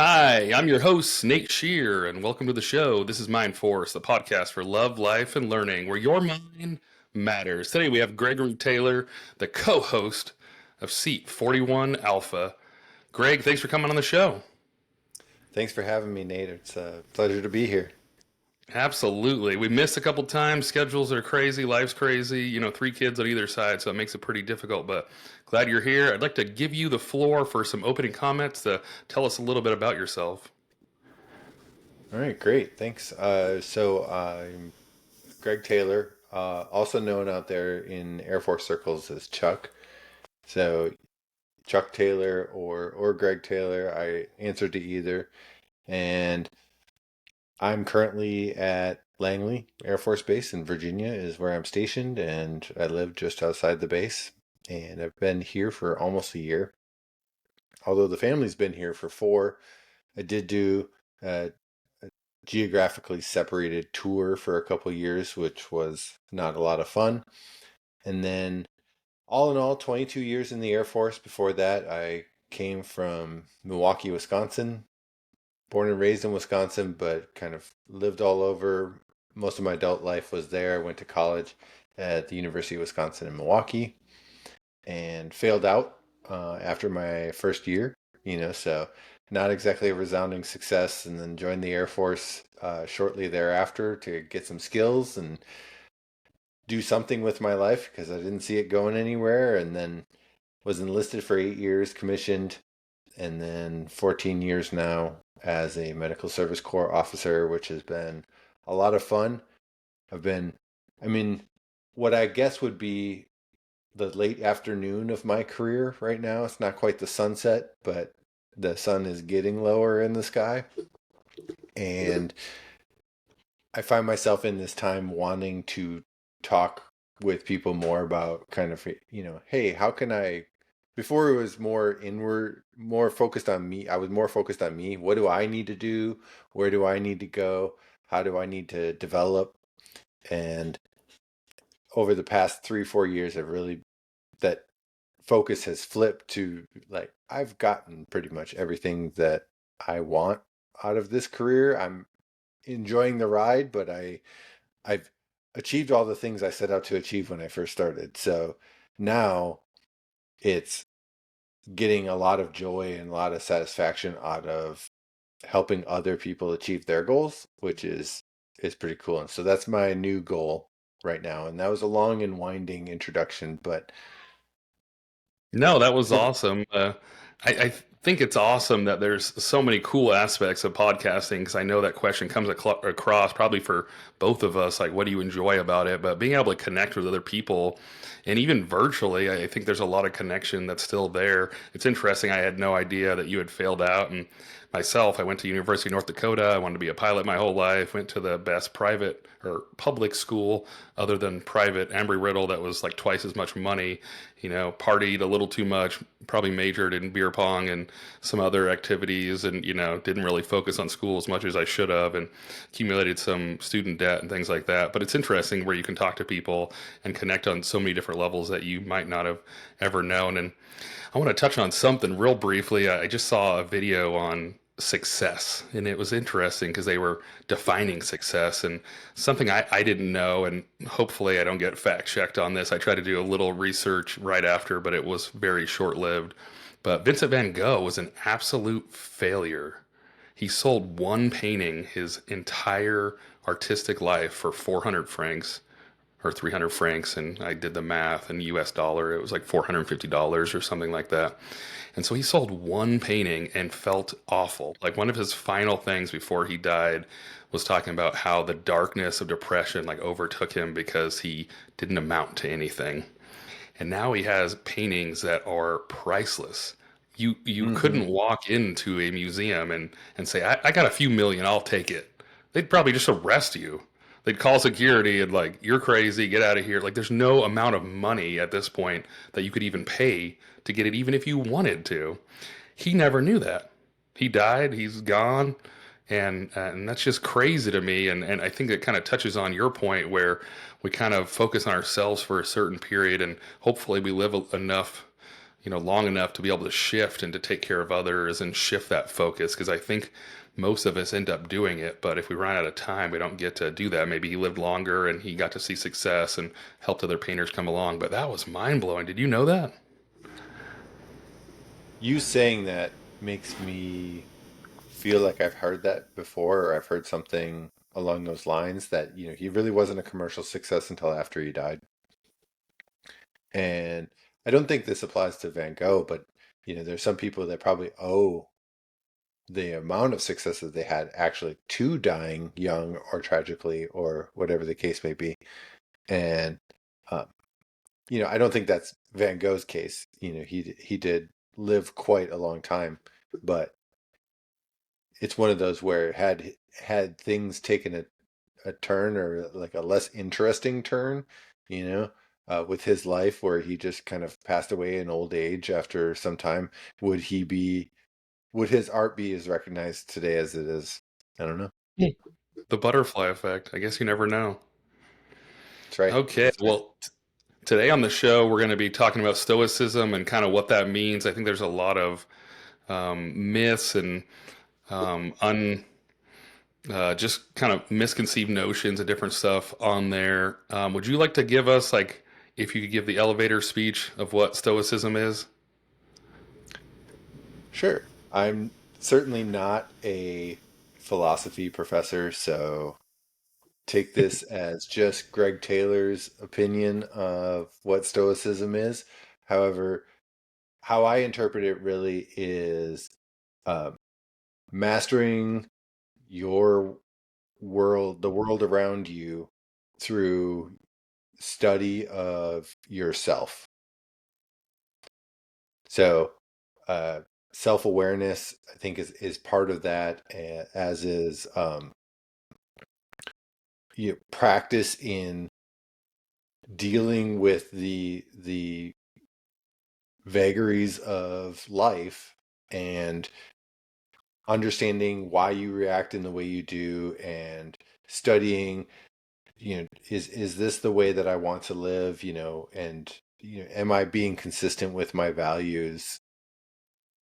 Hi, I'm your host, Nate Shear, and welcome to the show. This is Mind Force, the podcast for love, life, and learning, where your mind matters. Today we have Gregory Taylor, the co host of Seat 41 Alpha. Greg, thanks for coming on the show. Thanks for having me, Nate. It's a pleasure to be here. Absolutely. We missed a couple times. Schedules are crazy. Life's crazy. Three kids on either side, so it makes it pretty difficult. But glad you're here. I'd like to give you the floor for some opening comments to tell us a little bit about yourself. All right, great. Thanks. I'm Greg Taylor, also known out there in Air Force circles as Chuck. So Chuck Taylor or Greg Taylor. I answer to either. And I'm currently at Langley Air Force Base in Virginia is where I'm stationed, and I live just outside the base. And I've been here for almost a year. Although the family's been here for 4, I did do a geographically separated tour for a couple years, which was not a lot of fun. And then, all in all, 22 years in the Air Force. Before that, I came from Milwaukee, Wisconsin, born and raised in Wisconsin, but kind of lived all over. Most of my adult life was there. I went to college at the University of Wisconsin in Milwaukee and failed out after my first year, so not exactly a resounding success, and then joined the Air Force shortly thereafter to get some skills and do something with my life because I didn't see it going anywhere, and then was enlisted for 8 years, commissioned, and then 14 years now as a Medical Service Corps officer, which has been a lot of fun. I've been, I mean, what I guess would be the late afternoon of my career right now. It's not quite the sunset, but the sun is getting lower in the sky. And I find myself in this time wanting to talk with people more about kind of, hey, how can I, before it was more inward, more focused on me. I was more focused on me. What do I need to do? Where do I need to go? How do I need to develop? And over the past 3-4 years, I've really, that focus has flipped to like I've gotten pretty much everything that I want out of this career. I'm enjoying the ride, but I've achieved all the things I set out to achieve when I first started. So now it's getting a lot of joy and a lot of satisfaction out of helping other people achieve their goals, which is pretty cool. And so that's my new goal right now. And that was a long and winding introduction, but No, that was hope. awesome. I think it's awesome that there's so many cool aspects of podcasting because I know that question comes across probably for both of us. Like, what do you enjoy about it? But being able to connect with other people and even virtually, I think there's a lot of connection that's still there. It's interesting. I had no idea that you had failed out. And myself, I went to University of North Dakota. I wanted to be a pilot my whole life. Went to the best private or public school other than private Embry-Riddle that was like twice as much money. Partied a little too much, probably majored in beer pong and some other activities, and didn't really focus on school as much as I should have, and accumulated some student debt and things like that. But it's interesting where you can talk to people and connect on so many different levels that you might not have ever known. And I want to touch on something real briefly. I just saw a video on success, and it was interesting because they were defining success and something I didn't know, and hopefully I don't get fact checked on this. I tried to do a little research right after, but it was very short lived. But Vincent van Gogh was an absolute failure. He sold one painting his entire artistic life for 400 francs or 300 francs, and I did the math in US dollar. It was like $450 or something like that. And so he sold one painting and felt awful. Like, one of his final things before he died was talking about how the darkness of depression like overtook him because he didn't amount to anything. And now he has paintings that are priceless. You Mm-hmm. couldn't walk into a museum and say, I got a few million, I'll take it. They'd probably just arrest you. They'd call security and like, you're crazy, get out of here. Like, there's no amount of money at this point that you could even pay to get it, even if you wanted to. He never knew that. He died, he's gone, and that's just crazy to me. And I think it kind of touches on your point where we kind of focus on ourselves for a certain period, and hopefully we live enough long enough to be able to shift and to take care of others and shift that focus. Because I think most of us end up doing it, but if we run out of time, we don't get to do that. Maybe he lived longer and he got to see success and helped other painters come along. But that was mind blowing. Did you know that? You saying that makes me feel like I've heard that before, or I've heard something along those lines that, he really wasn't a commercial success until after he died. And I don't think this applies to Van Gogh, but, there's some people that probably owe the amount of success that they had actually to dying young or tragically or whatever the case may be. And, um, I don't think that's Van Gogh's case. He did live quite a long time, but it's one of those where had things taken a turn, or like a less interesting turn, you know, with his life, where he just kind of passed away in old age after some time, would his art be as recognized today as it is? I don't know. The butterfly effect. I guess you never know. That's right. Okay. That's right. Well, today on the show, we're going to be talking about Stoicism and kind of what that means. I think there's a lot of myths and un just kind of misconceived notions and different stuff on there. Would you like to give us, like, if you could give the elevator speech of what Stoicism is? Sure. I'm certainly not a philosophy professor, so take this as just Greg Taylor's opinion of what Stoicism is. However, how I interpret it really is uh, mastering your world, the world around you, through study of yourself. So, uh, self-awareness, I think, is part of that, as is practice in dealing with the vagaries of life, and understanding why you react in the way you do, and studying, is this the way that I want to live, and am I being consistent with my values,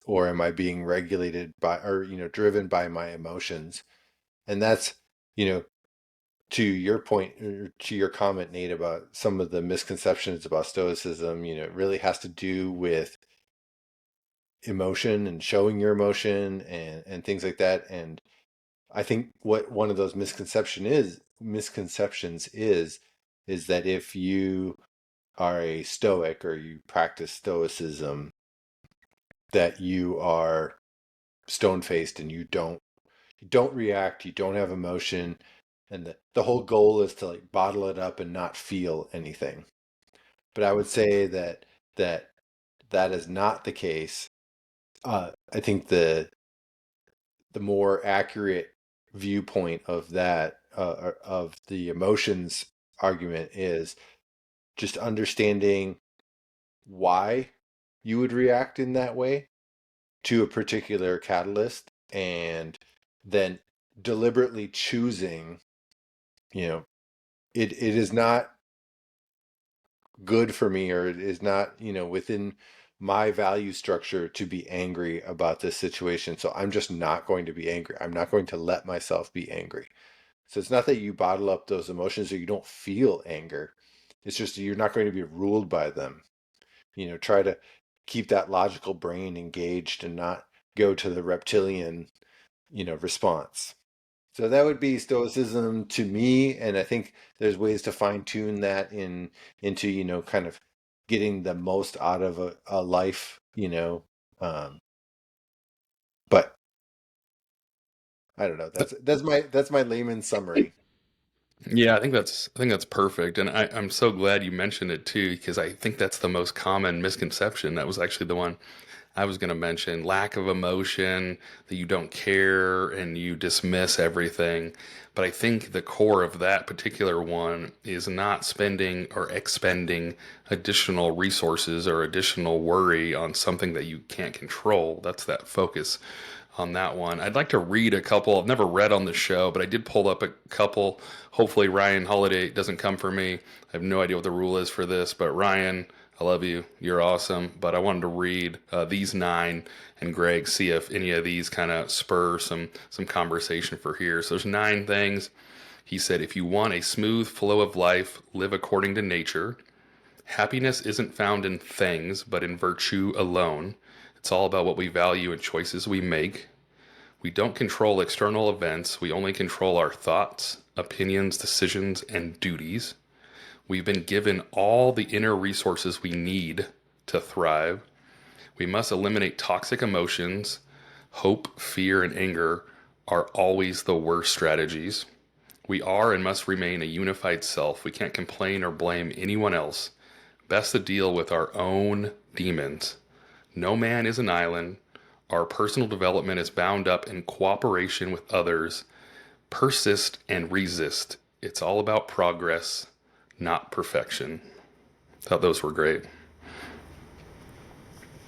or am I being regulated by, or driven by my emotions? And that's, you know to your point, or to your comment, Nate, about some of the misconceptions about Stoicism, it really has to do with emotion and showing your emotion, and things like that. And I think what one of those misconceptions is that if you are a Stoic, or you practice Stoicism, that you are stone faced, and you don't react, you don't have emotion, and the whole goal is to, like, bottle it up and not feel anything. But I would say that that is not the case. I think the more accurate viewpoint of that, of the emotions argument, is just understanding why you would react in that way to a particular catalyst, and then deliberately choosing, you know it is not good for me, or it is not, within my value structure, to be angry about this situation. So I'm just not going to be angry. I'm not going to let myself be angry. So it's not that you bottle up those emotions, or you don't feel anger. It's just you're not going to be ruled by them. Try to keep that logical brain engaged, and not go to the reptilian, response. So that would be Stoicism to me, and I think there's ways to fine tune that into, kind of getting the most out of a life, Um, but I don't know. That's my layman's summary. Yeah, I think that's perfect, and I'm so glad you mentioned it too, because I think that's the most common misconception. That was actually the one I was going to mention: lack of emotion, that you don't care and you dismiss everything. But I think the core of that particular one is not spending or expending additional resources or additional worry on something that you can't control. That's that focus on that one. I'd like to read a couple. I've never read on the show, but I did pull up a couple. Hopefully, Ryan Holiday doesn't come for me. I have no idea what the rule is for this, but Ryan, I love you. You're awesome. But I wanted to read these nine, and Greg, see if any of these kind of spur some conversation for here. So there's nine things. He said, if you want a smooth flow of life, live according to nature. Happiness isn't found in things, but in virtue alone. It's all about what we value and choices we make. We don't control external events. We only control our thoughts, opinions, decisions, and duties. We've been given all the inner resources we need to thrive. We must eliminate toxic emotions. Hope, fear, and anger are always the worst strategies. We are and must remain a unified self. We can't complain or blame anyone else. Best to deal with our own demons. No man is an island. Our personal development is bound up in cooperation with others. Persist and resist. It's all about progress, not perfection. Thought those were great.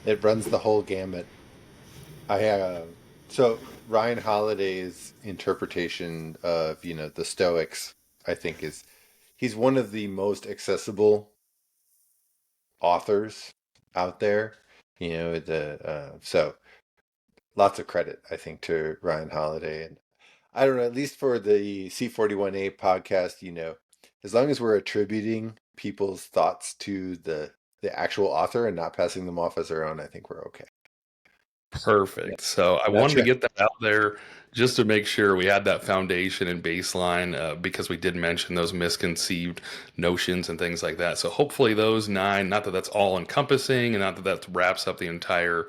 It runs the whole gamut. I so Ryan Holiday's interpretation of the Stoics, I think is he's one of the most accessible authors out there. So lots of credit I think to Ryan Holiday, and I don't know, at least for the C41A podcast, as long as we're attributing people's thoughts to the actual author and not passing them off as our own, I think we're okay. Perfect. So I Not wanted to sure. get that out there just to make sure we had that foundation and baseline because we did mention those misconceived notions and things like that. So hopefully those nine, not that that's all encompassing and not that that wraps up the entire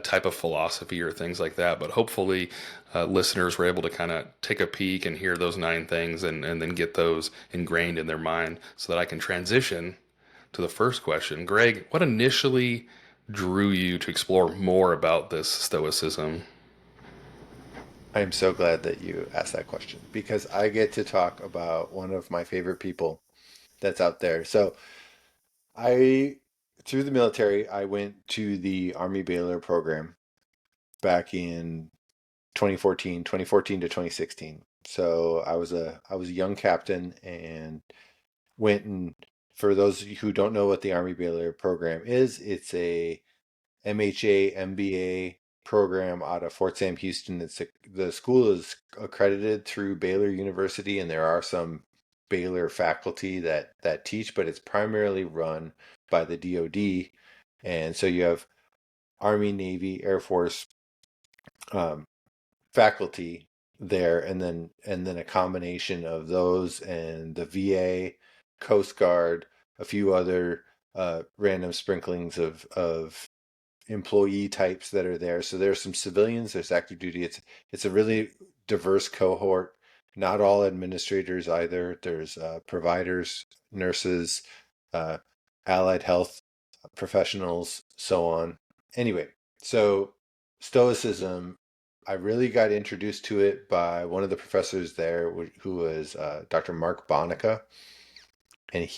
type of philosophy or things like that, but hopefully listeners were able to kind of take a peek and hear those nine things and then get those ingrained in their mind so that I can transition to the first question. Greg, what initially drew you to explore more about this Stoicism? I am so glad that you asked that question because I get to talk about one of my favorite people that's out there. So I, through the military, I went to the Army Baylor program back in 2014 to 2016. So I was a young captain and went and for those who don't know what the Army Baylor program is, it's a MHA MBA program out of Fort Sam Houston. The school is accredited through Baylor University, and there are some Baylor faculty that teach, but it's primarily run by the DoD. And so you have Army, Navy, Air Force um, faculty there, and then a combination of those and the VA, Coast Guard, a few other random sprinklings of employee types that are there. So there's some civilians, there's active duty. It's a really diverse cohort. Not all administrators either. There's providers, nurses, uh, allied health professionals, so on. Anyway, so Stoicism, I really got introduced to it by one of the professors there, who was Dr. Mark Bonica, and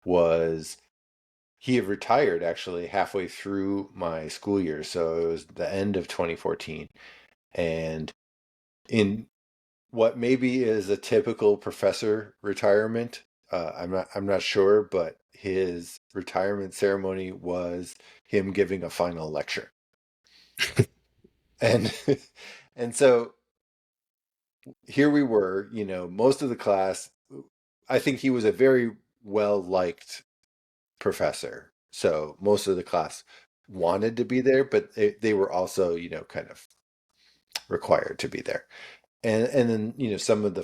was he had retired actually halfway through my school year, so it was the end of 2014. And in what maybe is a typical professor retirement, I'm not sure, but his retirement ceremony was him giving a final lecture. And and so here we were, most of the class, I think he was a very well liked professor. So most of the class wanted to be there, but they were also, kind of required to be there. And then, some of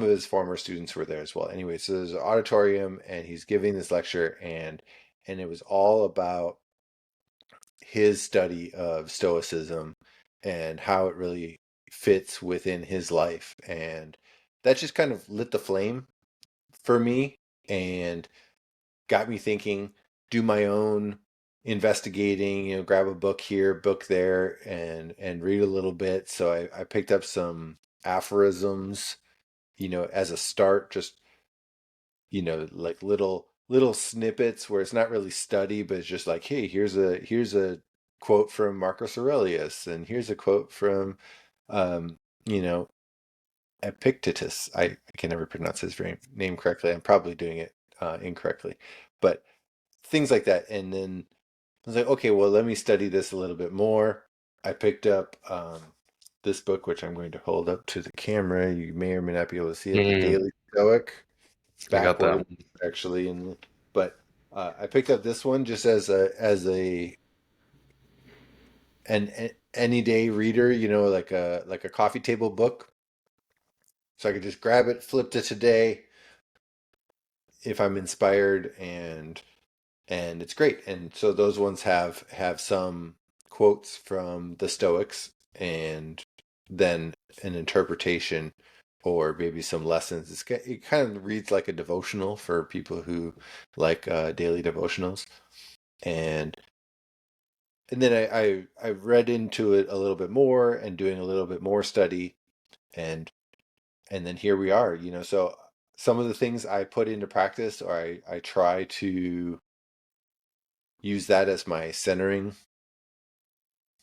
his former students were there as well. Anyway, so there's an auditorium and he's giving this lecture, and it was all about his study of Stoicism and how it really fits within his life. And that just kind of lit the flame for me and got me thinking, do my own investigating, grab a book here, book there, and read a little bit. So I picked up some aphorisms, as a start, just, like little snippets where it's not really study, but it's just like, hey, here's a quote from Marcus Aurelius, and here's a quote from um, you know, Epictetus. I can never pronounce his name correctly. I'm probably doing it incorrectly, but things like that. And then I was like, okay, well, let me study this a little bit more. I picked up this book, which I'm going to hold up to the camera. You may or may not be able to see it, The Mm, Daily Stoic. It's I got backward that. actually, and but I picked up this one just as a an any day reader, like a coffee table book. So I could just grab it, flip to today if I'm inspired, and it's great. And so those ones have some quotes from the Stoics and then an interpretation or maybe some lessons. It kind of reads like a devotional for people who like daily devotionals. And and then I read into it a little bit more and doing a little bit more study, and and then here we are, so some of the things I put into practice, or I try to use that as my centering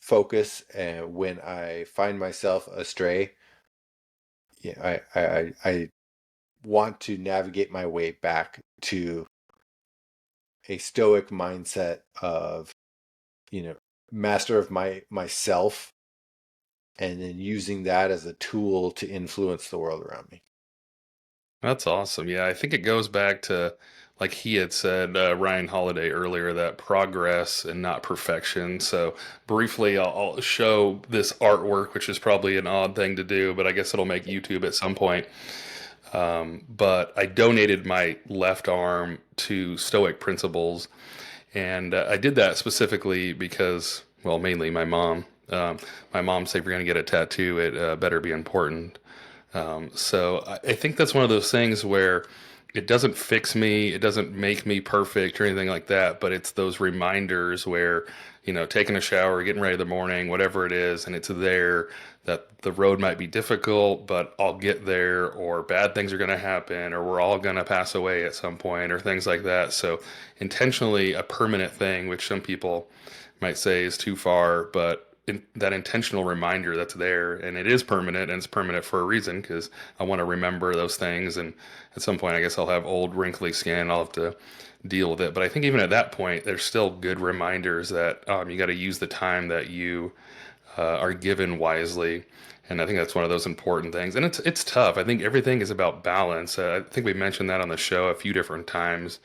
focus, and when I find myself astray, I want to navigate my way back to a stoic mindset of, you know master of myself, and then using that as a tool to influence the world around me. That's awesome. Yeah, I think it goes back to, like he had said, Ryan Holiday earlier, that progress and not perfection. So, briefly, I'll show this artwork, which is probably an odd thing to do, but I guess it'll make YouTube at some point. But I donated my left arm to Stoic Principles, and I did that specifically because, well, mainly my mom. My mom said, if you're going to get a tattoo, it better be important. So I think that's one of those things where it doesn't fix me, it doesn't make me perfect or anything like that, but it's those reminders where, taking a shower, getting ready in the morning, whatever it is, and it's there that the road might be difficult, but I'll get there, or bad things are going to happen, or we're all going to pass away at some point, or things like that. So intentionally a permanent thing, which some people might say is too far, but that intentional reminder that's there, and it is permanent, and it's permanent for a reason, because I want to remember those things. And at some point, I guess I'll have old wrinkly skin, I'll have to deal with it. But I think even at that point, there's still good reminders that you got to use the time that you are given wisely. And I think that's one of those important things. And it's tough. I think everything is about balance. I think we mentioned that on the show a few different times,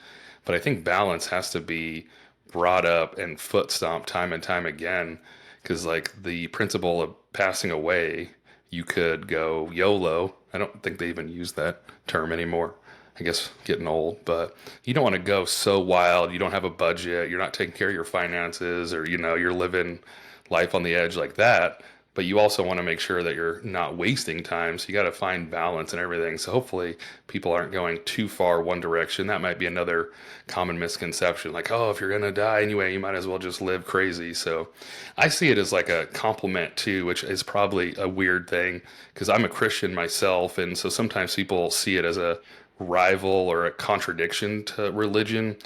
but I think balance has to be brought up and foot stomped time and time again. Because, like, the principle of passing away, you could go YOLO. I don't think they even use that term anymore. I guess getting old, but you don't want to go so wild. You don't have a budget. You're not taking care of your finances, or, you're living life on the edge like that. But you also want to make sure that you're not wasting time. So you got to find balance and everything. So hopefully people aren't going too far one direction. That might be another common misconception. Like, oh, if you're going to die anyway, you might as well just live crazy. So I see it as like a compliment too, which is probably a weird thing because I'm a Christian myself. And so sometimes people see it as a rival or a contradiction to religion,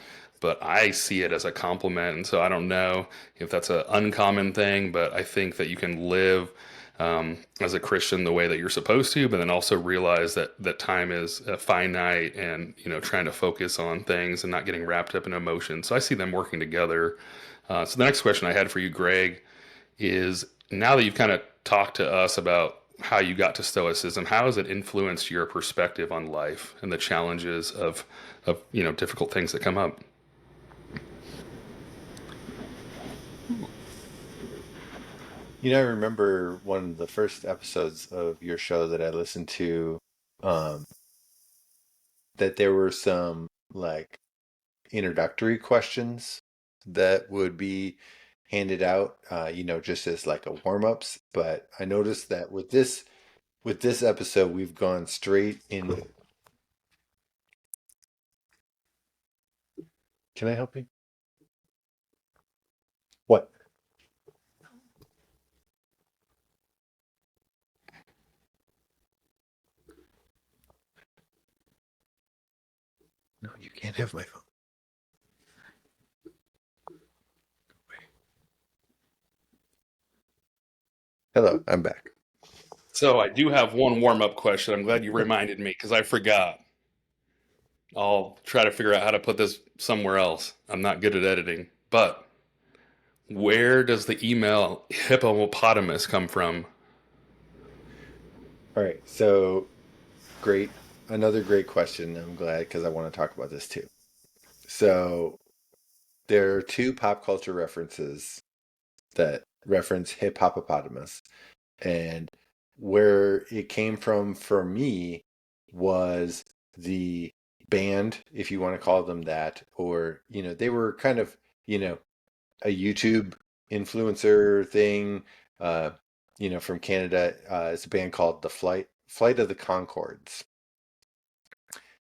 but I see it as a compliment. And so I don't know if that's an uncommon thing, but I think that you can live as a Christian the way that you're supposed to, but then also realize that time is finite, and trying to focus on things and not getting wrapped up in emotions. So I see them working together. So the next question I had for you, Greg, is now that you've kind of talked to us about how you got to Stoicism, how has it influenced your perspective on life and the challenges of difficult things that come up? I remember one of the first episodes of your show that I listened to, um, that there were some like introductory questions that would be handed out, just as like a warm-ups. But I noticed that with this episode, we've gone straight in. Can I help you? What? No, you can't have my phone. Hello, I'm back. So I do have one warm up question. I'm glad you reminded me because I forgot. I'll try to figure out how to put this somewhere else. I'm not good at editing. But where does the email hippopotamus come from? All right, so great, another great question. I'm glad because I want to talk about this too. So there are two pop culture references that reference hip hopopotamus, and where it came from for me was the band, if you want to call them that, or they were kind of you know a YouTube influencer thing, uh, from Canada. It's a band called the Flight of the Concords,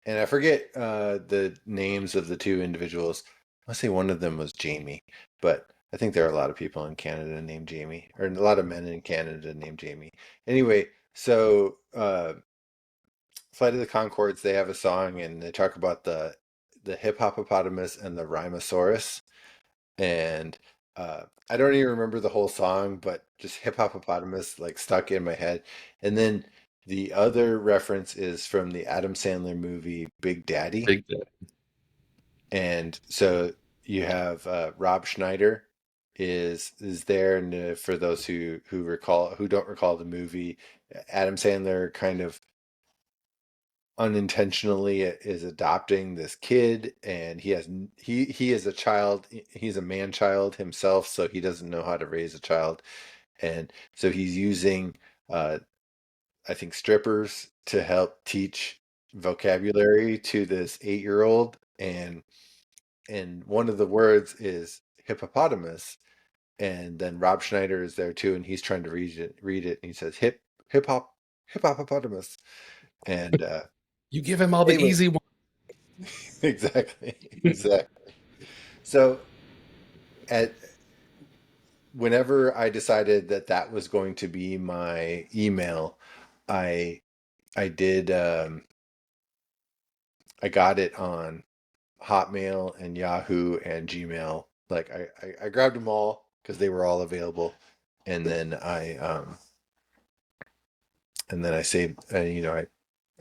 and I forget the names of the two individuals. Let's say one of them was Jamie, but I think there are a lot of people in Canada named Jamie, or a lot of men in Canada named Jamie. Anyway, so Flight of the Concords, they have a song, and they talk about the hip hopopotamus and the rhinoceros, and I don't even remember the whole song, but just hip hopopotamus like stuck in my head. And then the other reference is from the Adam Sandler movie Big Daddy. Big Daddy. And so you have Rob Schneider is there, and for those who don't recall the movie, Adam Sandler kind of unintentionally is adopting this kid, and he is a child, he's a man child himself, so he doesn't know how to raise a child, and so he's using uh I think strippers to help teach vocabulary to this 8-year-old, and one of the words is hippopotamus, and then Rob Schneider is there too, and he's trying to read it, and he says hippopotamus, and You give him all the anyway. easy one. Exactly, exactly. So at whenever I decided that that was going to be my email, I I did I got it on Hotmail and Yahoo and Gmail. Like I grabbed them all because they were all available, and then I saved,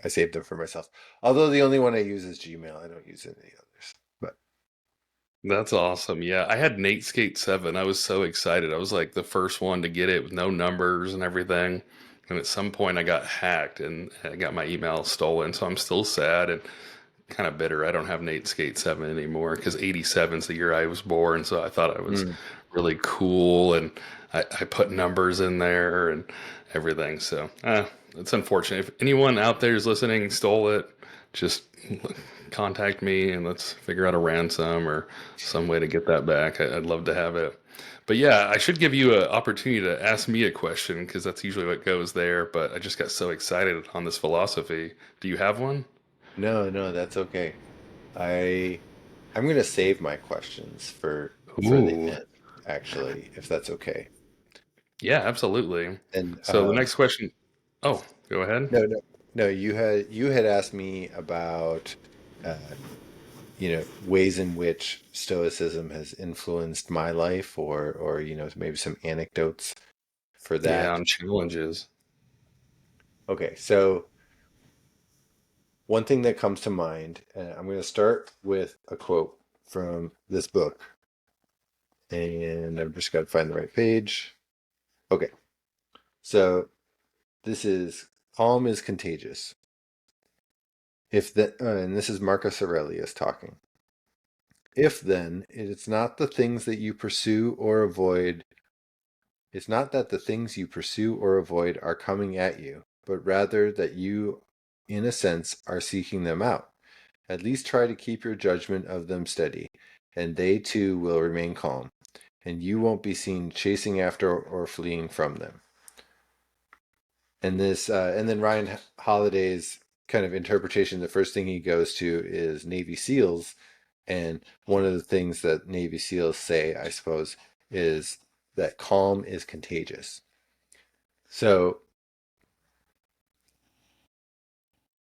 I saved them for myself. Although the only one I use is Gmail. I don't use any others. But That's awesome. Yeah, I had Nate Skate 7. I was so excited. I was like the first one to get it with no numbers and everything. And at some point I got hacked and I got my email stolen. So I'm still sad and kind of bitter. I don't have Nate Skate 7 anymore because 87 is the year I was born. So I thought I was mm, really cool and I put numbers in there and everything. So it's unfortunate. If anyone out there is listening stole it, just contact me and let's figure out a ransom or some way to get that back. I'd love to have it. But yeah, I should give you an opportunity to ask me a question because that's usually what goes there. But I just got so excited on this philosophy. Do you have one? no, no, that's okay. I I'm gonna save my questions for the Ooh. end, actually, if that's okay. Yeah, absolutely. And So the next question. Oh, go ahead. no, no, no, you had asked me about ways in which Stoicism has influenced my life, or maybe some anecdotes for Yeah, that. on challenges. Okay, so one thing that comes to mind, and I'm going to start with a quote from this book, and I've just got to find the right page. Okay, so this is calm is contagious. And this is Marcus Aurelius talking. If then it's not the things that you pursue or avoid, it's not that the things you pursue or avoid are coming at you, but rather that you, in a sense, are seeking them out. At least try to keep your judgment of them steady, and they too will remain calm, and you won't be seen chasing after or fleeing from them. And then Ryan Holiday's kind of interpretation, the first thing he goes to is Navy SEALs, and one of the things that Navy SEALs say, I suppose, is that calm is contagious. So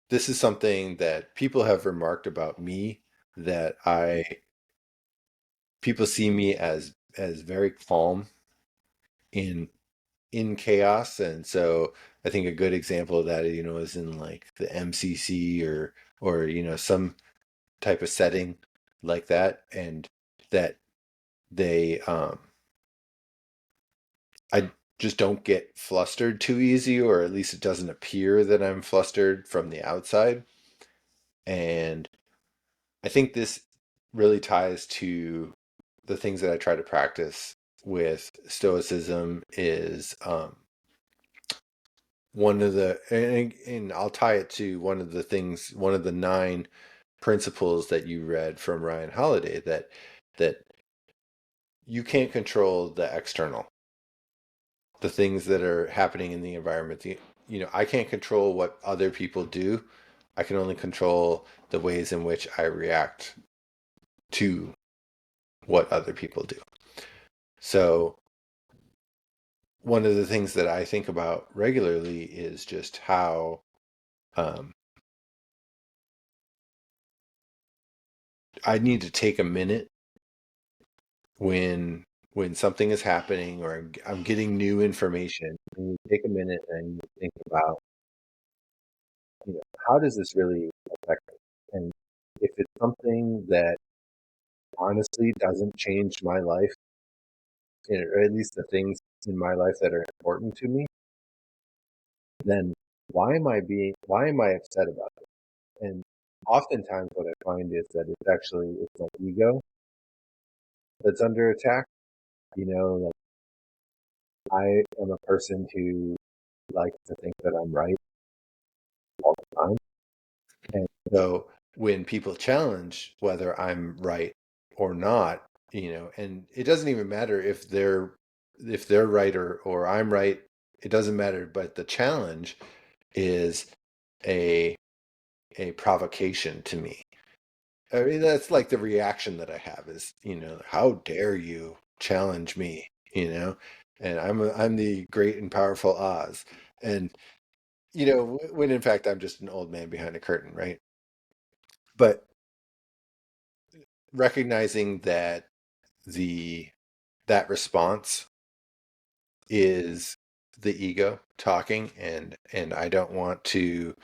this is something that people have remarked about me, that I people see me as very calm in in chaos. And so I think a good example of that, is in like the MCC or some type of setting like that, and that they I just don't get flustered too easy, or at least it doesn't appear that I'm flustered from the outside. And I think this really ties to the things that I try to practice with Stoicism is one of the, and I'll tie it to one of the things, one of the 9 principles that you read from Ryan Holiday, that you can't control the external, the things that are happening in the environment. I can't control what other people do. I can only control the ways in which I react to what other people do. So one of the things that I think about regularly is just how um, I need to take a minute when something is happening, or I'm getting new information. And you take a minute and you think about, how does this really affect me? And if it's something that honestly doesn't change my life, or at least the things in my life that are important to me, then why am I upset about it? And oftentimes what I find is that it's my ego that's under attack. Like, I am a person who likes to think that I'm right all the time. And so when people challenge whether I'm right or not, and it doesn't even matter if they're right or I'm right, it doesn't matter. But the challenge is a provocation to me. I mean, that's like the reaction that I have is, how dare you challenge me, and I'm the great and powerful Oz. And, when in fact I'm just an old man behind a curtain, right? But recognizing that the that response is the ego talking, and I don't want to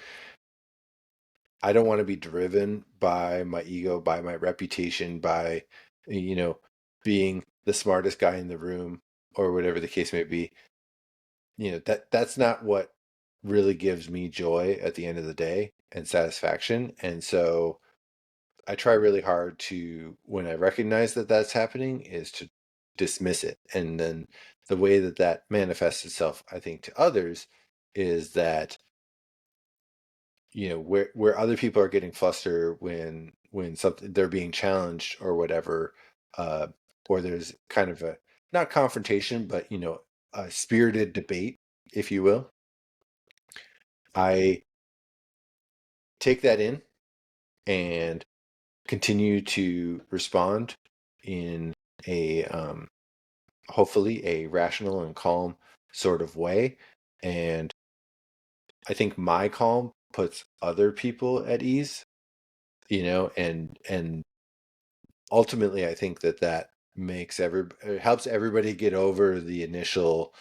be driven by my ego, by my reputation, by, you know, being the smartest guy in the room, or whatever the case may be. That's not what really gives me joy at the end of the day and satisfaction. And so I try really hard to, when I recognize that that's happening, is to dismiss it. And then the way that that manifests itself, I think, to others is that, where other people are getting flustered when something they're being challenged or whatever, uh, or there's kind of a, not confrontation, but a spirited debate, if you will. I take that in and continue to respond in a hopefully a rational and calm sort of way. And I think my calm puts other people at ease, and ultimately I think that makes it helps everybody get over the initial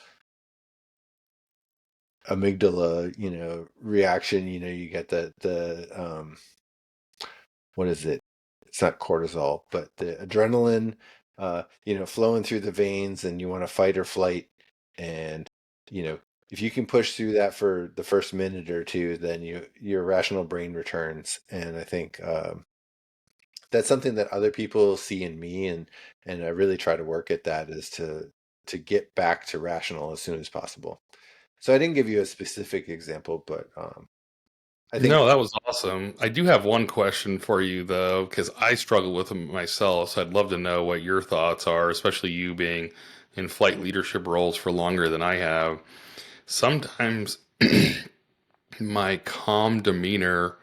amygdala, reaction. You get the what is it? It's not cortisol, but the adrenaline, flowing through the veins, and you want to fight or flight. And, you know, if you can push through that for the first minute or two, then your rational brain returns. And I think that's something that other people see in me, and I really try to work at that, is to get back to rational as soon as possible. So I didn't give you a specific example, but I think No, that was awesome. I do have one question for you though, because I struggle with them myself. So I'd love to know what your thoughts are, especially you being in flight leadership roles for longer than I have. Sometimes my calm demeanor,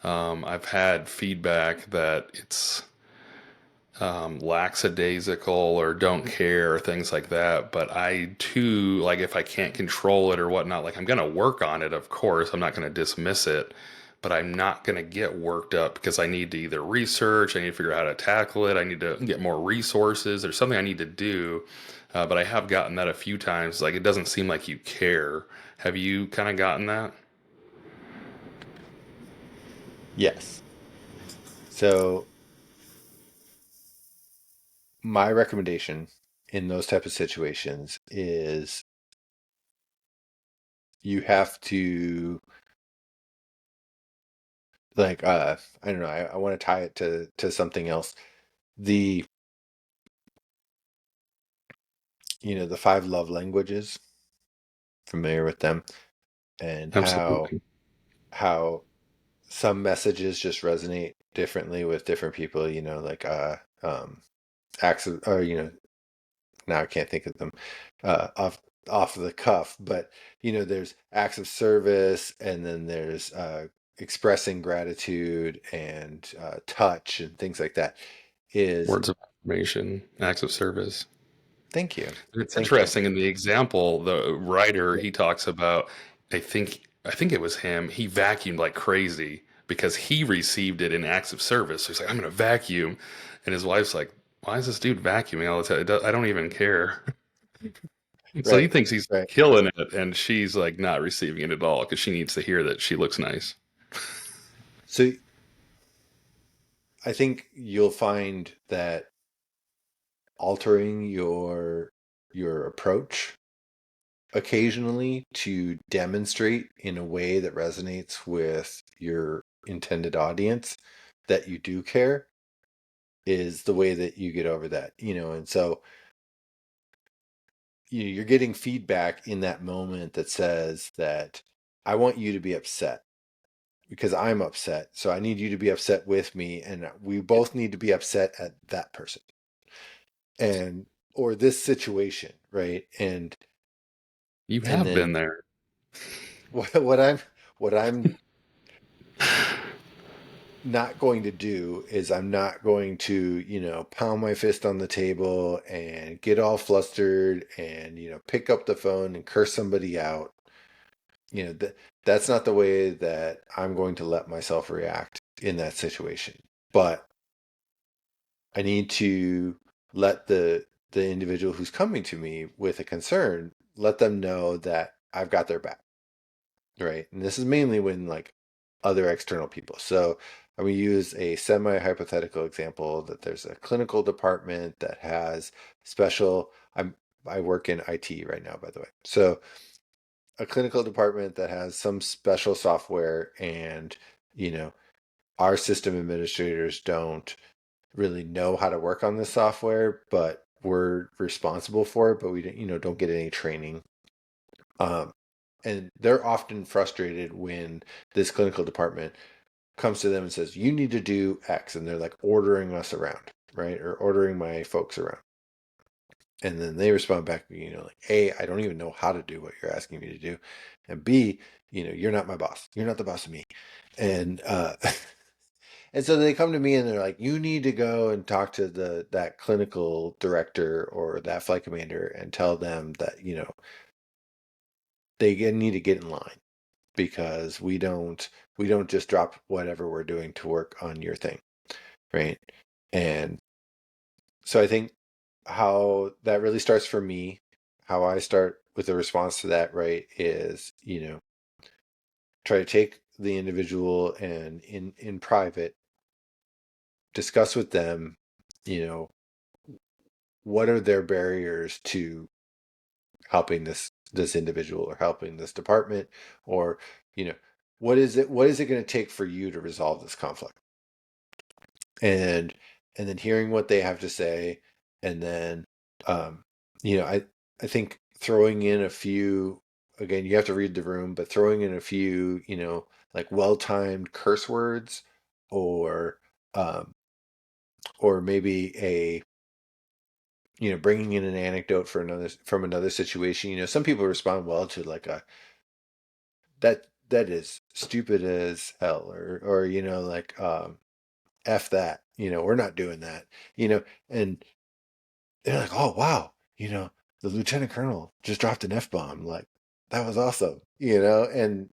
I've had feedback that it's lackadaisical or don't care or things like that. But I too, like if I can't control it or whatnot, like I'm going to work on it, of course. I'm not going to dismiss it, but I'm not going to get worked up because I need to either research, I need to figure out how to tackle it, I need to get more resources, there's something I need to do. but I have gotten that a few times. Like, it doesn't seem like you care. Have you kind of gotten that? Yes. So my recommendation in those type of situations is you have to like I don't know, I want to tie it to something else. The the five love languages, familiar with them, and how Absolutely. how some messages just resonate differently with different people, like acts of, or now I can't think of them off the cuff, but there's acts of service, and then there's expressing gratitude and touch and things like that. Is Words of affirmation, acts of service. Thank you, It's thank you. interesting in the example, the writer he talks about, I think it was him, he vacuumed like crazy because he received it in acts of service. So he's like, I'm gonna vacuum. And his wife's like, why is this dude vacuuming all the time? I don't even care. So he Right, thinks he's right. killing it, and she's like not receiving it at all because she needs to hear that she looks nice. So I think you'll find that altering your approach occasionally to demonstrate in a way that resonates with your intended audience that you do care is the way that you get over that, and so you're getting feedback in that moment that says that I want you to be upset because I'm upset, so I need you to be upset with me, and we both need to be upset at that person and or this situation, right? You And have then been there. what I'm not going to do is I'm not going to, pound my fist on the table and get all flustered and, pick up the phone and curse somebody out. That's not the way that I'm going to let myself react in that situation. But I need to let the individual who's coming to me with a concern, let them know that I've got their back. Right. And this is mainly when like other external people. So I'm going to use a semi hypothetical example that there's a clinical department that has special. I work in IT right now, by the way. So a clinical department that has some special software, and you know our system administrators don't really know how to work on this software, but we're responsible for it, but we don't get any training. Um, and they're often frustrated when this clinical department comes to them and says, you need to do X. And they're like ordering us around, right? Or ordering my folks around. And then they respond back, like, A, I don't even know how to do what you're asking me to do. And B, you're not my boss. You're not the boss of me. And, and so they come to me and they're like, you need to go and talk to that clinical director or that flight commander and tell them that, they need to get in line because we don't just drop whatever we're doing to work on your thing, right? And so I think how that really starts for me, how I start with a response to that, right, is try to take the individual and in private discuss with them, you know what are their barriers to helping this individual or helping this department, or you know what is it going to take for you to resolve this conflict, and then hearing what they have to say, and then um I think throwing in a few, again, you have to read the room, but throwing in a few like well-timed curse words, or um or maybe a bringing in an anecdote from another situation. Some people respond well to like a that is stupid as hell, or like F that, we're not doing that, and they're like, oh wow, the lieutenant colonel just dropped an F bomb, like that was awesome, and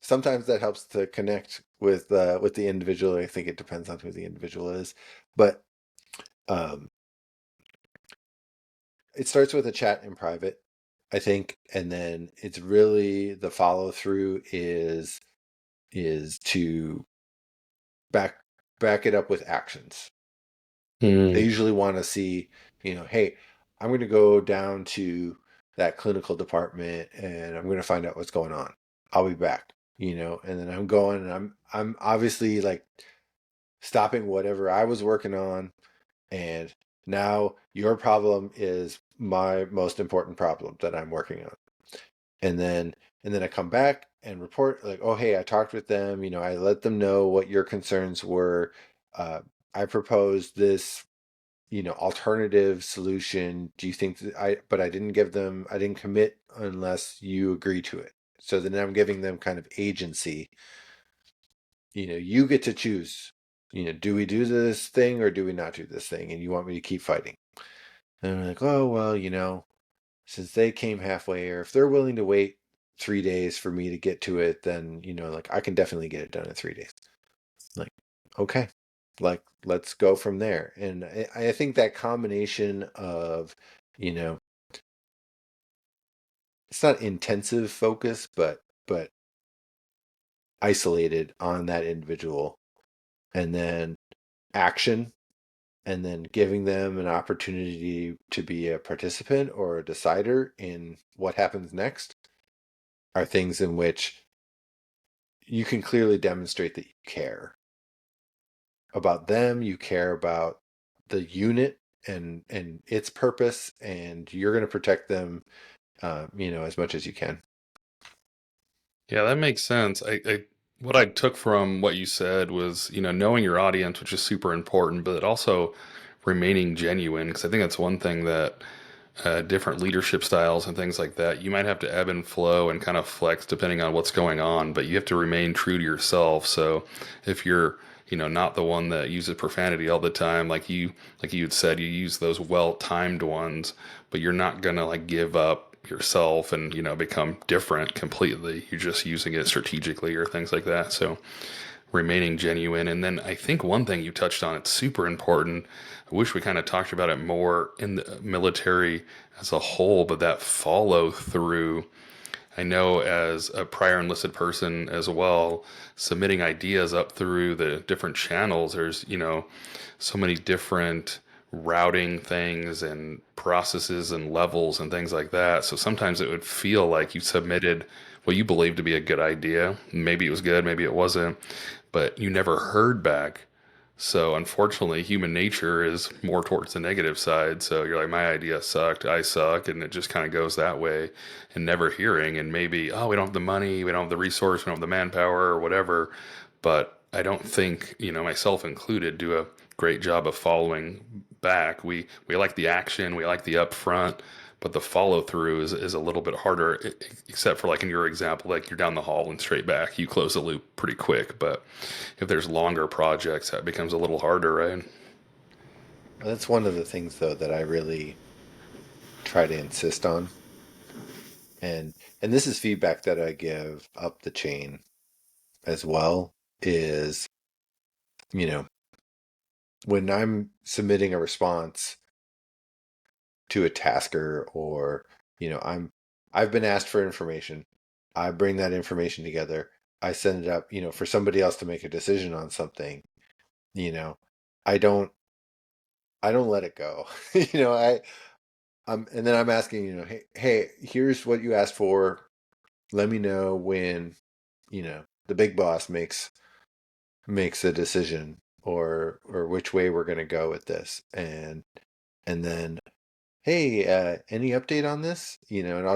sometimes that helps to connect with the individual. I think it depends on who the individual is, but um it starts with a chat in private, I think, and then it's really the follow through is to back it up with actions. They Mm. usually want to see, hey, I'm going to go down to that clinical department and I'm going to find out what's going on. I'll be back, and then I'm going and I'm obviously like stopping whatever I was working on, and now your problem is my most important problem that I'm working on. And then I come back and report like, oh hey, I talked with them, I let them know what your concerns were. uh, I proposed this, alternative solution. Do you think that but I didn't I didn't commit unless you agree to it. So then I'm giving them kind of agency. You get to choose, do we do this thing or do we not do this thing? And you want me to keep fighting. And I'm like, oh, well, since they came halfway, or if they're willing to wait 3 days for me to get to it, then, like I can definitely get it done in 3 days. Like, okay, like let's go from there. And I think that combination of, you know, it's not intensive focus, but isolated on that individual, and then action, and then giving them an opportunity to be a participant or a decider in what happens next, are things in which you can clearly demonstrate that you care about them, you care about the unit and its purpose, and you're going to protect them, as much as you can. Yeah, that makes sense. What I took from what you said was, knowing your audience, which is super important, but also remaining genuine, because I think that's one thing that different leadership styles and things like that, you might have to ebb and flow and kind of flex depending on what's going on, but you have to remain true to yourself. So if you're, not the one that uses profanity all the time, like you had said, you use those well-timed ones, but you're not gonna like give up yourself and become different completely. You're just using it strategically or things like that. So remaining genuine. And then I think one thing you touched on, it's super important. I wish we kind of talked about it more in the military as a whole, but that follow through. I know as a prior enlisted person as well, submitting ideas up through the different channels, there's, so many different routing things and processes and levels and things like that. So sometimes it would feel like you submitted what you believed to be a good idea. Maybe it was good, maybe it wasn't, but you never heard back. So unfortunately, human nature is more towards the negative side. So you're like, my idea sucked, I suck, and it just kind of goes that way, and never hearing. And maybe, oh, we don't have the money, we don't have the resource, we don't have the manpower, or whatever. But I don't think, myself included, do a great job of following back. We like the action, we like the upfront, but the follow through is a little bit harder, except for like in your example, like you're down the hall and straight back, you close the loop pretty quick. But if there's longer projects, that becomes a little harder, right? That's one of the things though that I really try to insist on. And this is feedback that I give up the chain as well, is, you know, when I'm submitting a response to a tasker, or, I've been asked for information. I bring that information together. I send it up, for somebody else to make a decision on something, you know. I don't I don't let it go. And then I'm asking, hey, here's what you asked for. Let me know when, the big boss makes a decision, or which way we're going to go with this. And then, hey, any update on this? And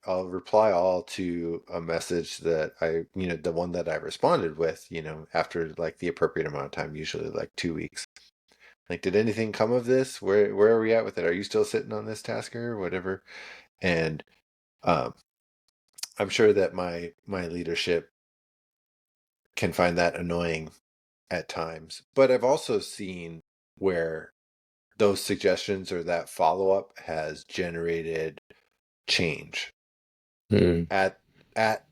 I'll reply all to a message that the one that I responded with, after like the appropriate amount of time, usually like 2 weeks. Like, did anything come of this? Where are we at with it? Are you still sitting on this task or whatever? And um, I'm sure that my leadership can find that annoying at times, but I've also seen where those suggestions or that follow up has generated change Mm. at at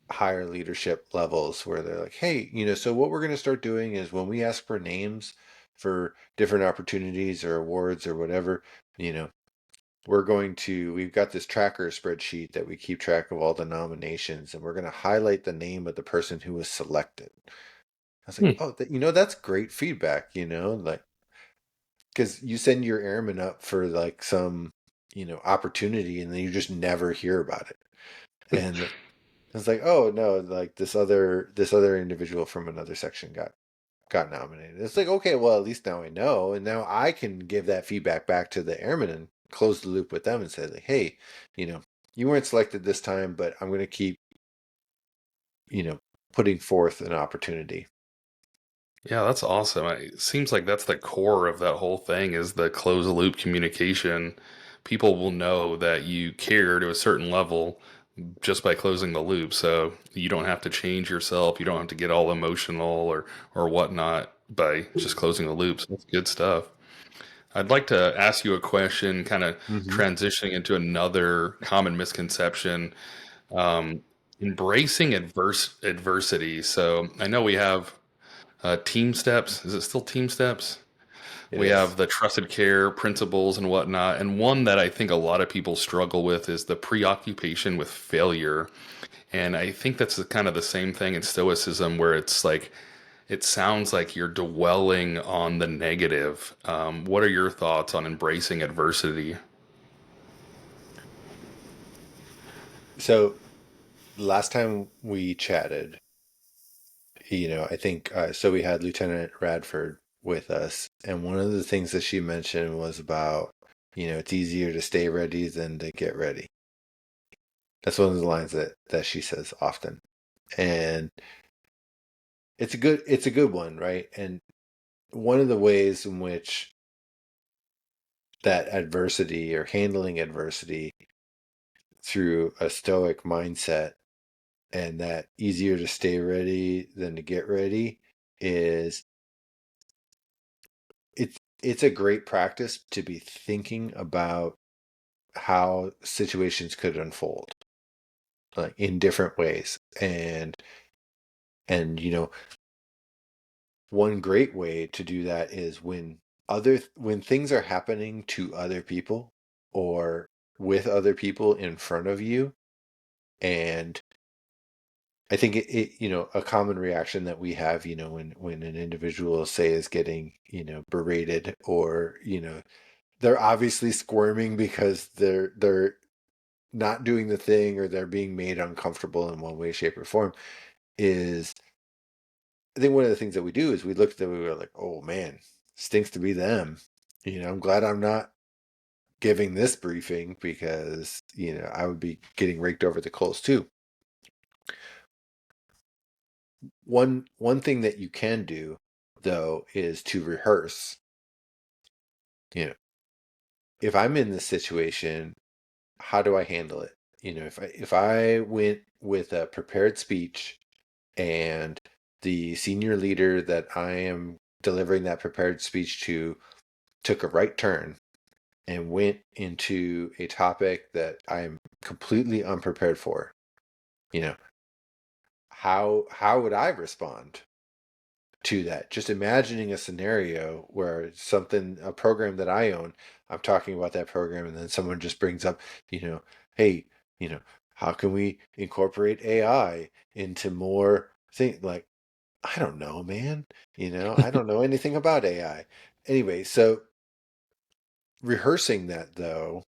higher leadership levels, where they're like, hey, so what we're going to start doing is when we ask for names for different opportunities or awards or whatever, you know we've got this tracker spreadsheet that we keep track of all the nominations, and we're going to highlight the name of the person who was selected. I was like, Hmm. oh, that's great feedback, like, because you send your airman up for like some, opportunity, and then you just never hear about it. And it's like, oh no, like this other individual from another section got nominated. It's like, okay, well, at least now I know, and now I can give that feedback back to the airmen and close the loop with them and say, like, hey, you weren't selected this time, but I'm going to keep, you know, putting forth an opportunity. Yeah, that's awesome. It seems like that's the core of that whole thing is the closed loop communication. People will know that you care to a certain level just by closing the loop. So you don't have to change yourself. You don't have to get all emotional or whatnot by just closing the loop. So that's good stuff. I'd like to ask you a question, kind of Mm-hmm. transitioning into another common misconception, um, embracing adversity. So I know we have team steps. Is it still team steps? It We is. have the trusted care principles and whatnot. And one that I think a lot of people struggle with is the preoccupation with failure. And I think that's kind of the same thing in Stoicism, where it's like, it sounds like you're dwelling on the negative. What are your thoughts on embracing adversity? So last time we chatted, I think so. We had Lieutenant Radford with us, and one of the things that she mentioned was about, it's easier to stay ready than to get ready. That's one of the lines that she says often, and it's a good one, right? And one of the ways in which that adversity or handling adversity through a stoic mindset, and that easier to stay ready than to get ready, is it's a great practice to be thinking about how situations could unfold, like in different ways. And one great way to do that is when things are happening to other people or with other people in front of you. And I think a common reaction that we have, when an individual, say, is getting, berated, or, they're obviously squirming because they're not doing the thing, or they're being made uncomfortable in one way, shape, or form, is I think one of the things that we do is we look at them and we're like, oh man, stinks to be them. I'm glad I'm not giving this briefing, because, I would be getting raked over the coals too. One thing that you can do, though, is to rehearse. You know, if I'm in this situation, how do I handle it? If I went with a prepared speech, and the senior leader that I am delivering that prepared speech to took a right turn and went into a topic that I am completely unprepared for, you know, how would I respond to that? Just imagining a scenario where a program that I own, I'm talking about that program, and then someone just brings up, hey, you know, how can we incorporate AI into more things? Like, I don't know, man. I don't know anything about AI. Anyway, so rehearsing that, though,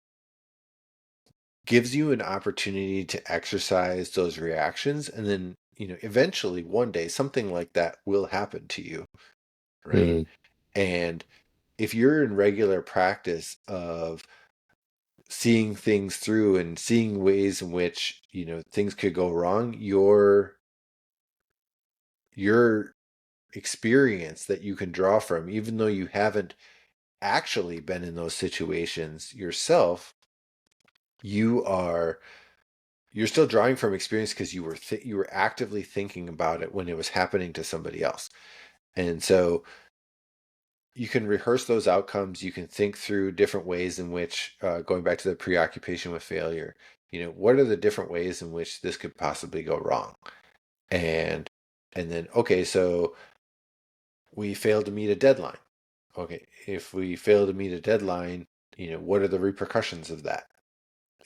gives you an opportunity to exercise those reactions, and then, eventually one day something like that will happen to you, right? Hmm. And if you're in regular practice of seeing things through and seeing ways in which, things could go wrong, your experience that you can draw from, even though you haven't actually been in those situations yourself, you are you're still drawing from experience, because you were actively thinking about it when it was happening to somebody else. And so you can rehearse those outcomes. You can think through different ways in which, going back to the preoccupation with failure, what are the different ways in which this could possibly go wrong? And then, okay, so we failed to meet a deadline. Okay, if we fail to meet a deadline, what are the repercussions of that?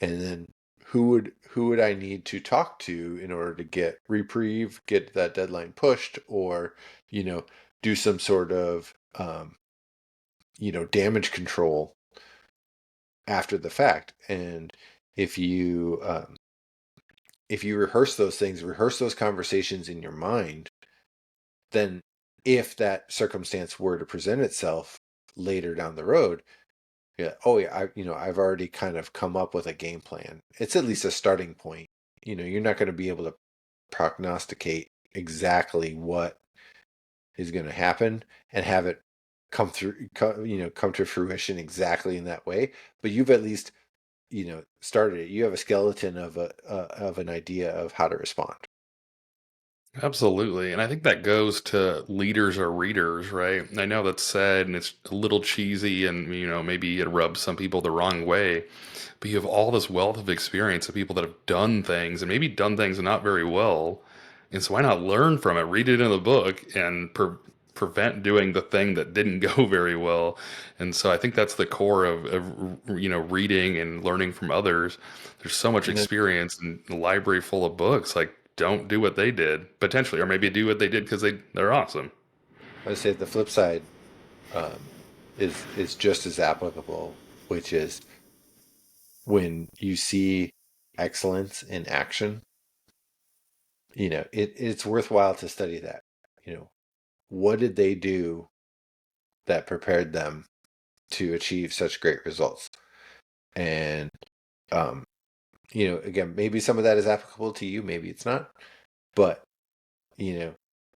And then who would I need to talk to in order to get reprieve, get that deadline pushed, or you know do some sort of damage control after the fact. And if you rehearse those things, rehearse those conversations in your mind, then if that circumstance were to present itself later down the road, yeah, oh yeah, I've already kind of come up with a game plan. It's at least a starting point. You're not going to be able to prognosticate exactly what is going to happen and have it come to fruition exactly in that way, but you've at least started it. You have a skeleton of an idea of how to respond. Absolutely. And I think that goes to leaders or readers, right? I know that's said and it's a little cheesy and, maybe it rubs some people the wrong way, but you have all this wealth of experience of people that have done things and maybe done things not very well. And so why not learn from it, read it in the book and prevent doing the thing that didn't go very well. And so I think that's the core of reading and learning from others. There's so much And then experience and a library full of books. Like, don't do what they did potentially, or maybe do what they did because they're awesome. I would say the flip side um, is just as applicable, which is when you see excellence in action, it's worthwhile to study that. What did they do that prepared them to achieve such great results? And um, again, maybe some of that is applicable to you, maybe it's not, but you know,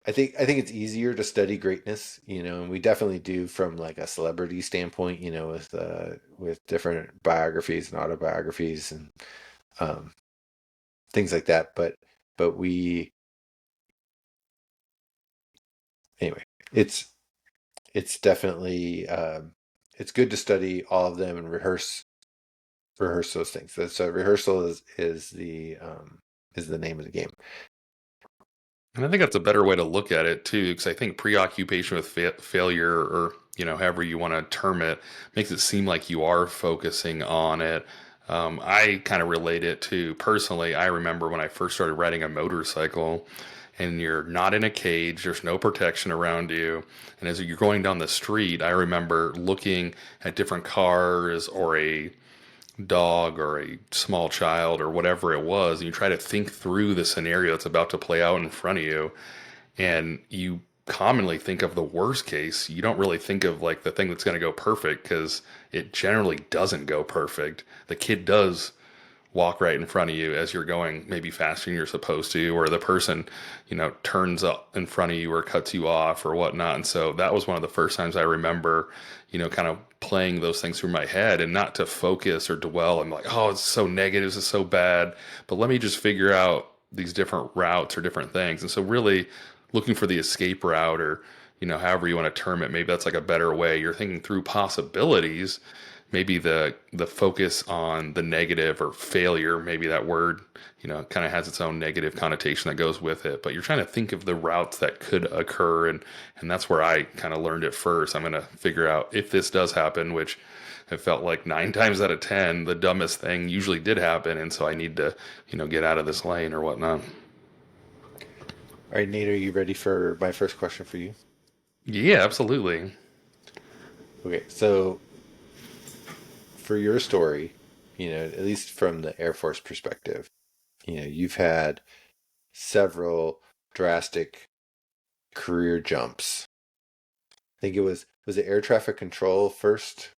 I think it's easier to study greatness, and we definitely do from like a celebrity standpoint, with different biographies and autobiographies and um, things like that. But we anyway, it's definitely it's good to study all of them and rehearse those things. So rehearsal is the name of the game. And I think that's a better way to look at it too, because I think preoccupation with failure, or however you want to term it, makes it seem like you are focusing on it. I kind of relate it to personally. I remember when I first started riding a motorcycle, and you're not in a cage. There's no protection around you, and as you're going down the street, I remember looking at different cars or a dog or a small child or whatever it was, and you try to think through the scenario that's about to play out in front of you, and you commonly think of the worst case. You don't really think of like the thing that's going to go perfect because it generally doesn't go perfect. The kid does walk right in front of you as you're going maybe faster than you're supposed to, or the person, turns up in front of you or cuts you off or whatnot. And so that was one of the first times I remember, kind of playing those things through my head and not to focus or dwell. I'm like, oh, it's so negative, this is so bad. But let me just figure out these different routes or different things. And so really looking for the escape route, or, however you want to term it, maybe that's like a better way. You're thinking through possibilities, maybe the focus on the negative or failure, maybe that word, kind of has its own negative connotation that goes with it, but you're trying to think of the routes that could occur. And that's where I kind of learned it first. I'm going to figure out if this does happen, which it felt like 9 times out of 10 the dumbest thing usually did happen, and so I need to get out of this lane or whatnot. All right, Nate, are you ready for my first question for you? Yeah, absolutely. Okay, so for your story, at least from the Air Force perspective, you've had several drastic career jumps. I think it was it air traffic control first,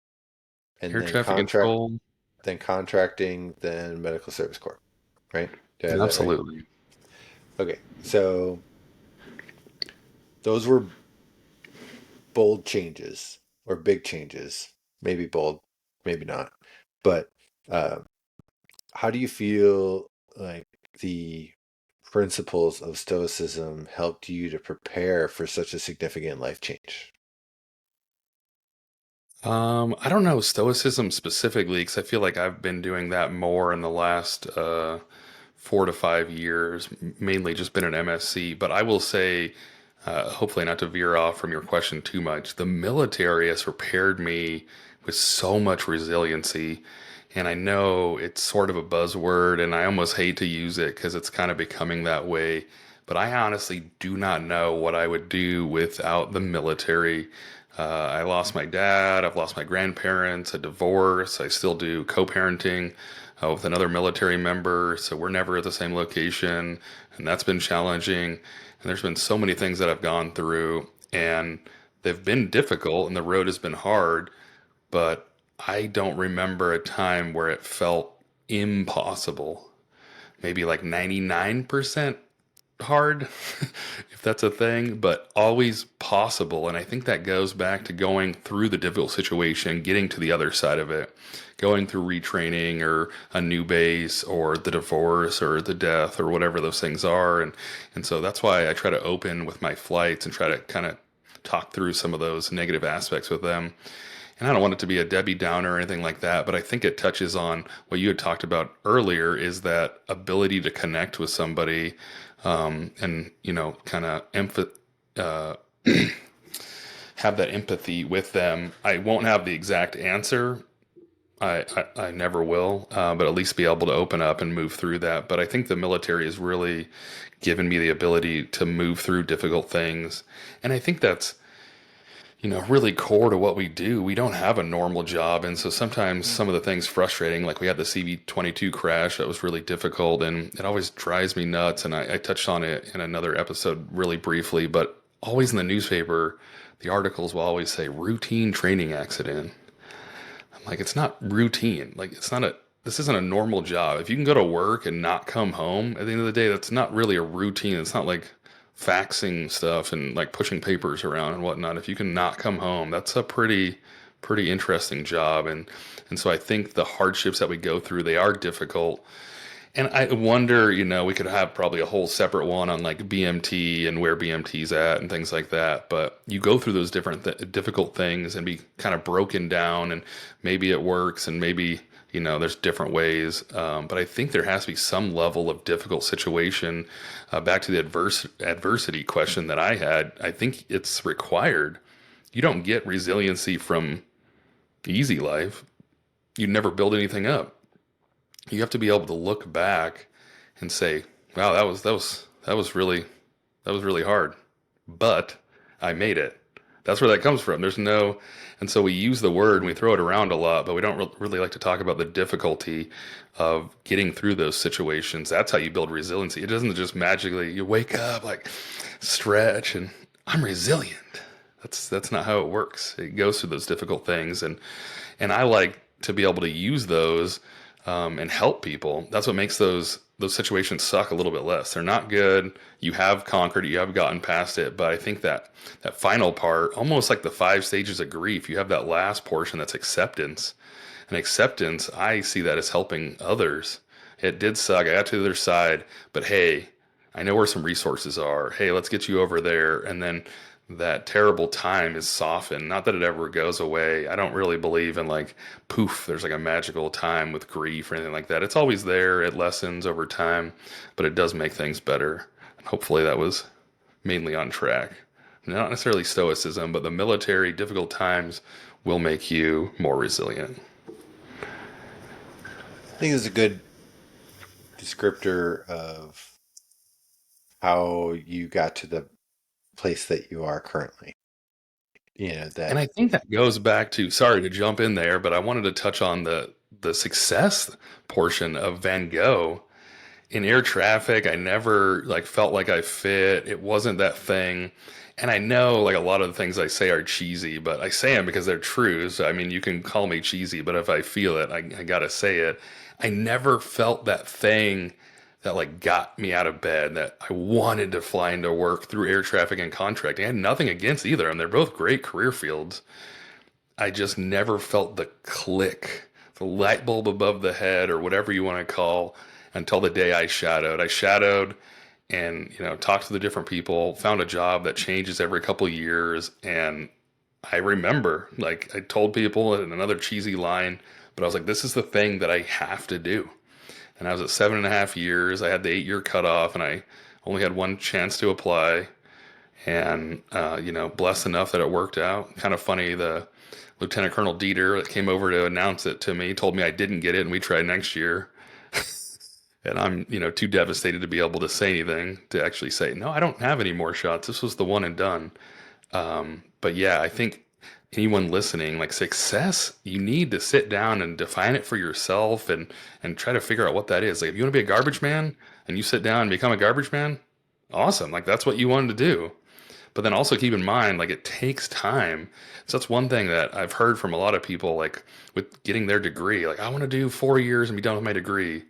and Air traffic control. then contracting, then medical service corps, right? Did I have that right? Absolutely. Okay, so those were bold changes or big changes, maybe bold, maybe not. But uh, how do you feel like the principles of Stoicism helped you to prepare for such a significant life change? I don't know Stoicism specifically because I feel like I've been doing that more in the last 4 to 5 years, mainly just been an MSc. But I will say, hopefully not to veer off from your question too much, the military has prepared me with so much resiliency. And I know it's sort of a buzzword, and I almost hate to use it because it's kind of becoming that way. But I honestly do not know what I would do without the military. I lost my dad, I've lost my grandparents, a divorce. I still do co-parenting with another military member, so we're never at the same location, and that's been challenging. And there's been so many things that I've gone through, and they've been difficult, and the road has been hard, but I don't remember a time where it felt impossible. Maybe like 99% hard, if that's a thing, but always possible. And I think that goes back to going through the difficult situation, getting to the other side of it, going through retraining or a new base or the divorce or the death or whatever those things are. And so that's why I try to open with my flights and try to kind of talk through some of those negative aspects with them. And I don't want it to be a Debbie Downer or anything like that, but I think it touches on what you had talked about earlier, is that ability to connect with somebody, and, kind of have that empathy with them. I won't have the exact answer. I never will, but at least be able to open up and move through that. But I think the military has really given me the ability to move through difficult things. And I think that's, really core to what we do. We don't have a normal job. And so sometimes some of the things frustrating, like we had the CV-22 crash that was really difficult, and it always drives me nuts. And I touched on it in another episode really briefly, but always in the newspaper, the articles will always say routine training accident. I'm like, it's not routine. Like, this isn't a normal job. If you can go to work and not come home at the end of the day, that's not really a routine. It's not like faxing stuff and like pushing papers around and whatnot. If you can not come home, that's a pretty interesting job. And so I think the hardships that we go through, they are difficult. And I wonder, we could have probably a whole separate one on like BMT and where BMT's at and things like that. But you go through those different difficult things and be kind of broken down, and maybe it works and maybe, there's different ways. But I think there has to be some level of difficult situation. Back to the adversity question that I had, I think it's required. You don't get resiliency from easy life. You never build anything up. You have to be able to look back and say, "Wow, that was really hard, but I made it." That's where that comes from. And so we use the word and we throw it around a lot, but we don't really like to talk about the difficulty of getting through those situations. That's how you build resiliency. It doesn't just magically, you wake up, like stretch and I'm resilient. That's not how it works. It goes through those difficult things, and I like to be able to use those, and help people. That's what makes those situations suck a little bit less. They're not good. You have conquered it. You have gotten past it. But I think that final part, almost like the 5 stages of grief, you have that last portion that's acceptance. And acceptance, I see that as helping others. It did suck. I got to the other side, but hey, I know where some resources are. Hey, let's get you over there. And then that terrible time is softened. Not that it ever goes away. I don't really believe in like, poof, there's like a magical time with grief or anything like that. It's always there. It lessens over time, but it does make things better. And hopefully that was mainly on track. Not necessarily stoicism, but the military difficult times will make you more resilient. I think it's a good descriptor of how you got to the place that you are currently. And I think that goes back to, sorry to jump in there, but I wanted to touch on the success portion of Van Gogh. In air traffic, I never like felt like I fit. It wasn't that thing. And I know like a lot of the things I say are cheesy, but I say them because they're true. So I mean, you can call me cheesy, but if I feel it, I gotta say it. I never felt that thing that like got me out of bed, that I wanted to fly into work through air traffic and contracting. I had nothing against either, and they're both great career fields. I just never felt the click, the light bulb above the head, or whatever you want to call, until the day I shadowed. I shadowed and, talked to the different people, found a job that changes every couple of years. And I remember, like, I told people in another cheesy line, but I was like, this is the thing that I have to do. And I was at 7.5 years. I had the 8-year cutoff, and I only had one chance to apply. And, blessed enough that it worked out. Kind of funny, the Lieutenant Colonel Dieter that came over to announce it to me, told me I didn't get it and we try next year. And I'm, too devastated to be able to say anything to actually say, no, I don't have any more shots. This was the one and done. But yeah, I think anyone listening, like success, you need to sit down and define it for yourself and try to figure out what that is. Like if you want to be a garbage man and you sit down and become a garbage man, awesome. Like that's what you wanted to do. But then also keep in mind, like it takes time. So that's one thing that I've heard from a lot of people, like with getting their degree. Like I want to do 4 years and be done with my degree.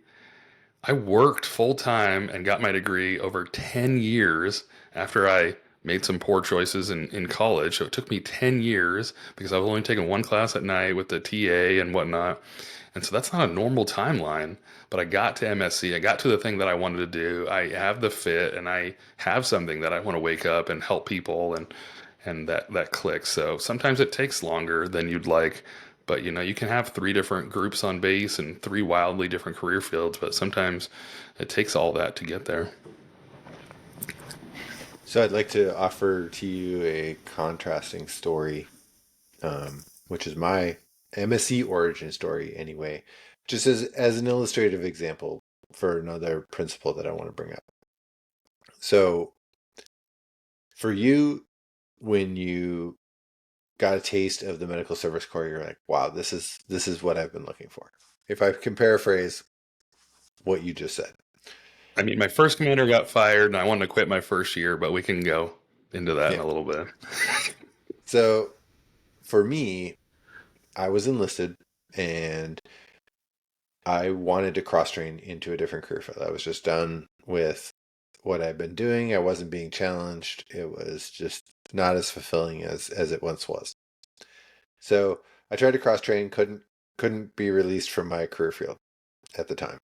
I worked full time and got my degree over 10 years after I made some poor choices in college. So it took me 10 years because I was only taking one class at night with the TA and whatnot. And so that's not a normal timeline. But I got to MSc, I got to the thing that I wanted to do. I have the fit and I have something that I want to wake up and help people and that clicks. So sometimes it takes longer than you'd like, but you can have three different groups on base and three wildly different career fields, but sometimes it takes all that to get there. So I'd like to offer to you a contrasting story, which is my MSc origin story anyway, just as an illustrative example for another principle that I want to bring up. So for you, when you got a taste of the medical service corps, you're like, wow, this is what I've been looking for. If I can paraphrase what you just said. I mean, my first commander got fired and I wanted to quit my first year, but we can go into that in Yeah. a little bit. So for me, I was enlisted and I wanted to cross train into a different career field. I was just done with what I've been doing. I wasn't being challenged. It was just not as fulfilling as it once was. So I tried to cross train, couldn't be released from my career field at the time.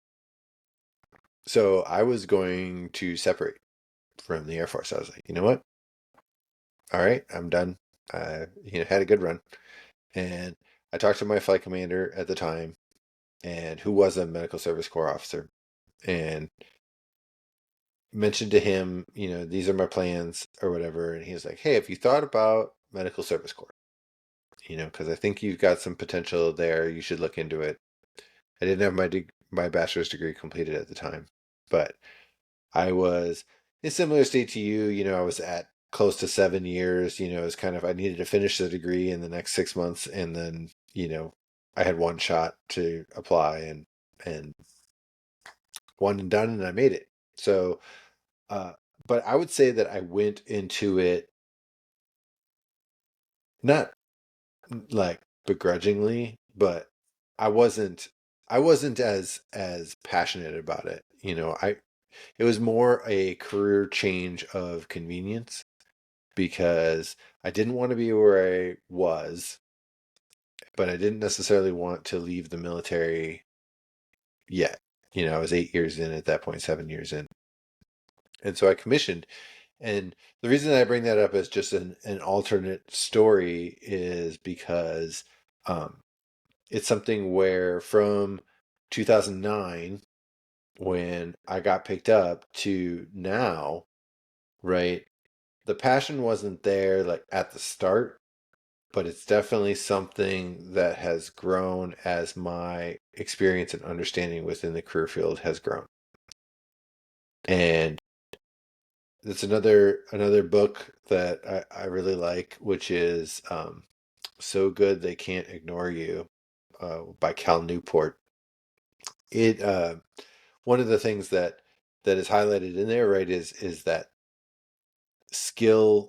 So I was going to separate from the Air Force. I was like, you know what? All right, I'm done. I had a good run. And I talked to my flight commander at the time, and who was a medical service corps officer, and mentioned to him, these are my plans or whatever. And he was like, hey, have you thought about medical service corps? Because I think you've got some potential there. You should look into it. I didn't have my bachelor's degree completed at the time, but I was in a similar state to you. I was at close to 7 years. It was kind of, I needed to finish the degree in the next 6 months. And then, I had one shot to apply and one and done, and I made it. So, but I would say that I went into it not like begrudgingly, but I wasn't I wasn't as passionate about it. It was more a career change of convenience because I didn't want to be where I was, but I didn't necessarily want to leave the military yet. I was 8 years in at that point, 7 years in. And so I commissioned. And the reason I bring that up as just an alternate story is because it's something where from 2009, when I got picked up, to now, right? The passion wasn't there like at the start, but it's definitely something that has grown as my experience and understanding within the career field has grown. And it's another book that I really like, which is So Good They Can't Ignore You, by Cal Newport. It one of the things that is highlighted in there, right, is that skill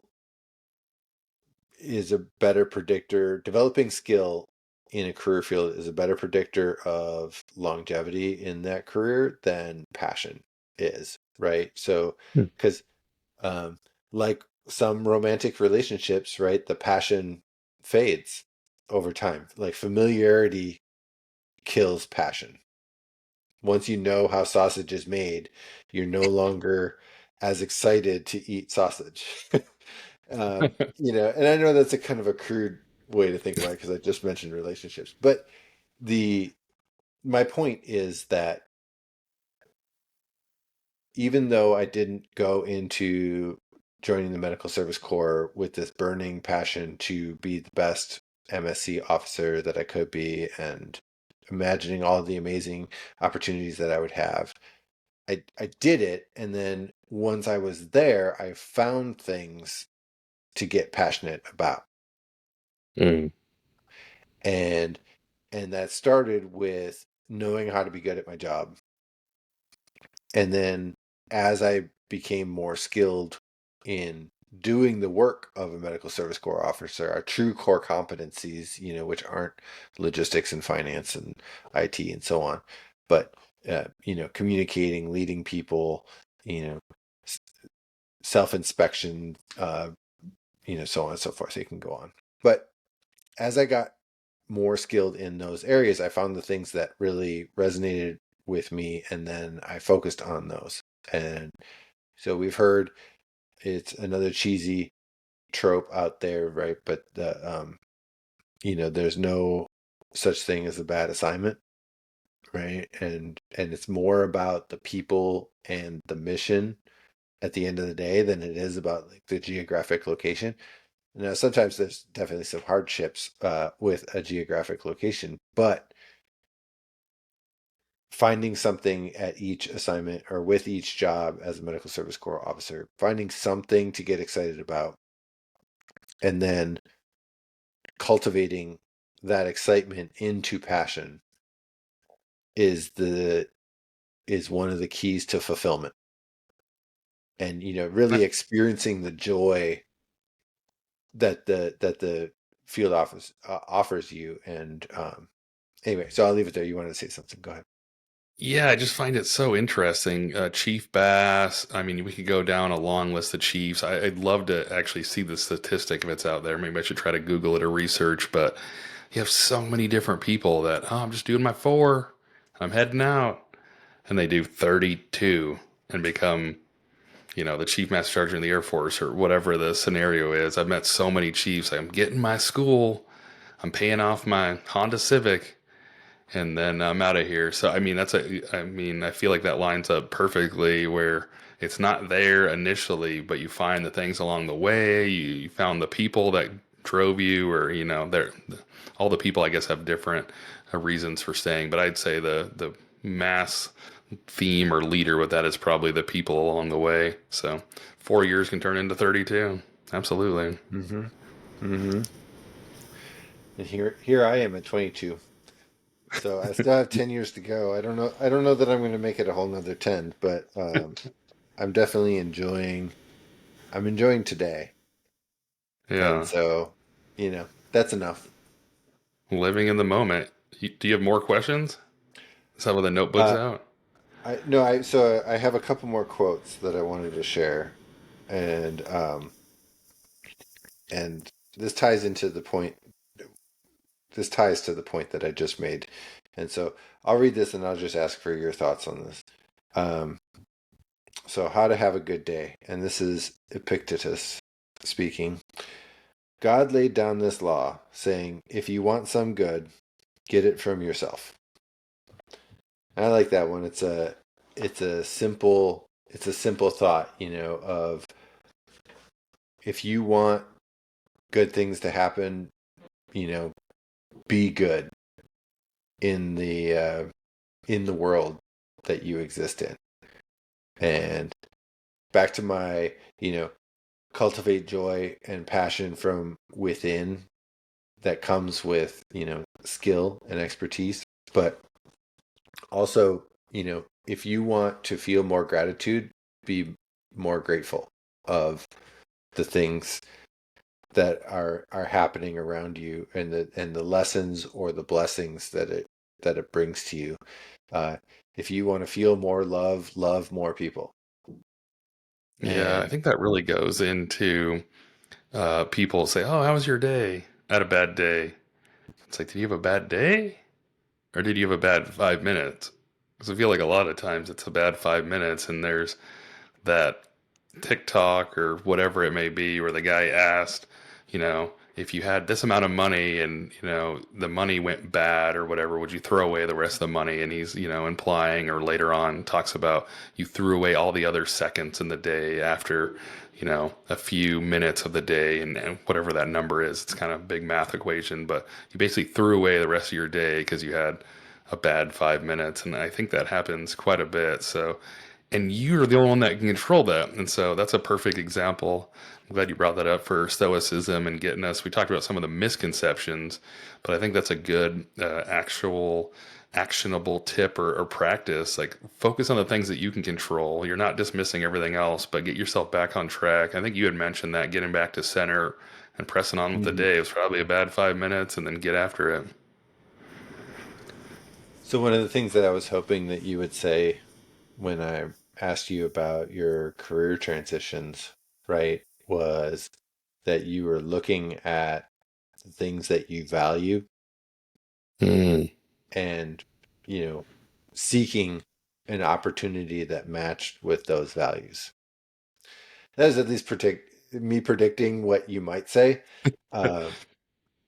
is a better predictor. Developing skill in a career field is a better predictor of longevity in that career than passion is, right? So, Hmm. because like some romantic relationships, right, the passion fades over time. Like familiarity kills passion. Once you know how sausage is made, you're no longer as excited to eat sausage. And I know that's a kind of a crude way to think about it because I just mentioned relationships. But the my point is that even though I didn't go into joining the medical service corps with this burning passion to be the best MSc officer that I could be, and imagining all the amazing opportunities that I would have. I did it, and then once I was there, I found things to get passionate about. Mm. And that started with knowing how to be good at my job. And then as I became more skilled in doing the work of a medical service corps officer, our true core competencies, which aren't logistics and finance and IT and so on, but communicating, leading people, you know, self-inspection, so on and so forth. So you can go on. But as I got more skilled in those areas, I found the things that really resonated with me, and then I focused on those. And so we've heard, it's another cheesy trope out there, right? But there's no such thing as a bad assignment, right? And it's more about the people and the mission at the end of the day than it is about like the geographic location. Now, sometimes there's definitely some hardships with a geographic location, but finding something at each assignment or with each job as a medical service corps officer, finding something to get excited about, and then cultivating that excitement into passion is one of the keys to fulfillment. And really experiencing the joy that the field office offers you. And anyway, so I'll leave it there. You wanted to say something? Go ahead. Yeah, I just find it so interesting. Chief Bass. I mean, we could go down a long list of chiefs. I'd love to actually see the statistic if it's out there. Maybe I should try to Google it or research. But you have so many different people that, oh, I'm just doing my 4. I'm heading out. And they do 32 and become, the chief master sergeant in the Air Force or whatever the scenario is. I've met so many chiefs. I'm getting my school. I'm paying off my Honda Civic and then I'm out of here. So I feel like that lines up perfectly where it's not there initially, but you find the things along the way. You found the people that drove you, or all the people I guess have different reasons for staying. But I'd say the mass theme or leader with that is probably the people along the way. So 4 years can turn into 32. Absolutely. Mm-hmm. Mm-hmm. And here I am at 22. So I still have 10 years to go. I don't know. I don't know that I'm going to make it a whole nother 10, but I'm definitely enjoying. I'm enjoying today, and Yeah. so that's enough. Living in the moment. Do you have more questions? Some of the notebooks Uh, out. I no. I have a couple more quotes that I wanted to share, and and this ties into the point. This ties to the point that I just made, and so I'll read this and I'll just ask for your thoughts on this. Um, So, how to have a good day. And this is Epictetus speaking. God laid down this law, saying, if you want some good, get it from yourself. And I like that one. It's a simple thought, of if you want good things to happen, be good in the world that you exist in. And back to my, cultivate joy and passion from within that comes with, skill and expertise. But also, if you want to feel more gratitude, be more grateful of the things that are happening around you, and the lessons or the blessings that it brings to you. Uh, if you want to feel more love more people. Yeah, I And think that really goes into people say, "Oh, how was your day?" I had a bad day. It's like, did you have a bad day, or did you have a bad 5 minutes? Because I feel like a lot of times it's a bad 5 minutes, and there's that TikTok or whatever it may be, where the guy asked, you know, if you had this amount of money and the money went bad or whatever, would you throw away the rest of the money? And he's implying, or later on talks about, you threw away all the other seconds in the day after a few minutes of the day, and whatever that number is. It's kind of a big math equation, but you basically threw away the rest of your day because you had a bad 5 minutes. And I think that happens quite a bit. So, and you're the only one that can control that. And so that's a perfect example. I'm glad you brought that up for Stoicism and getting us. We talked about some of the misconceptions, but I think that's a good actual actionable tip or practice. Like, focus on the things that you can control. You're not dismissing everything else, but get yourself back on track. I think you had mentioned that getting back to center and pressing on with the Mhm. day was probably a bad 5 minutes, and then get after it. So one of the things that I was hoping that you would say when I asked you about your career transitions, right, was that you were looking at the things that you value Mm, and, you know, seeking an opportunity that matched with those values. That is at least me predicting what you might say. Uh,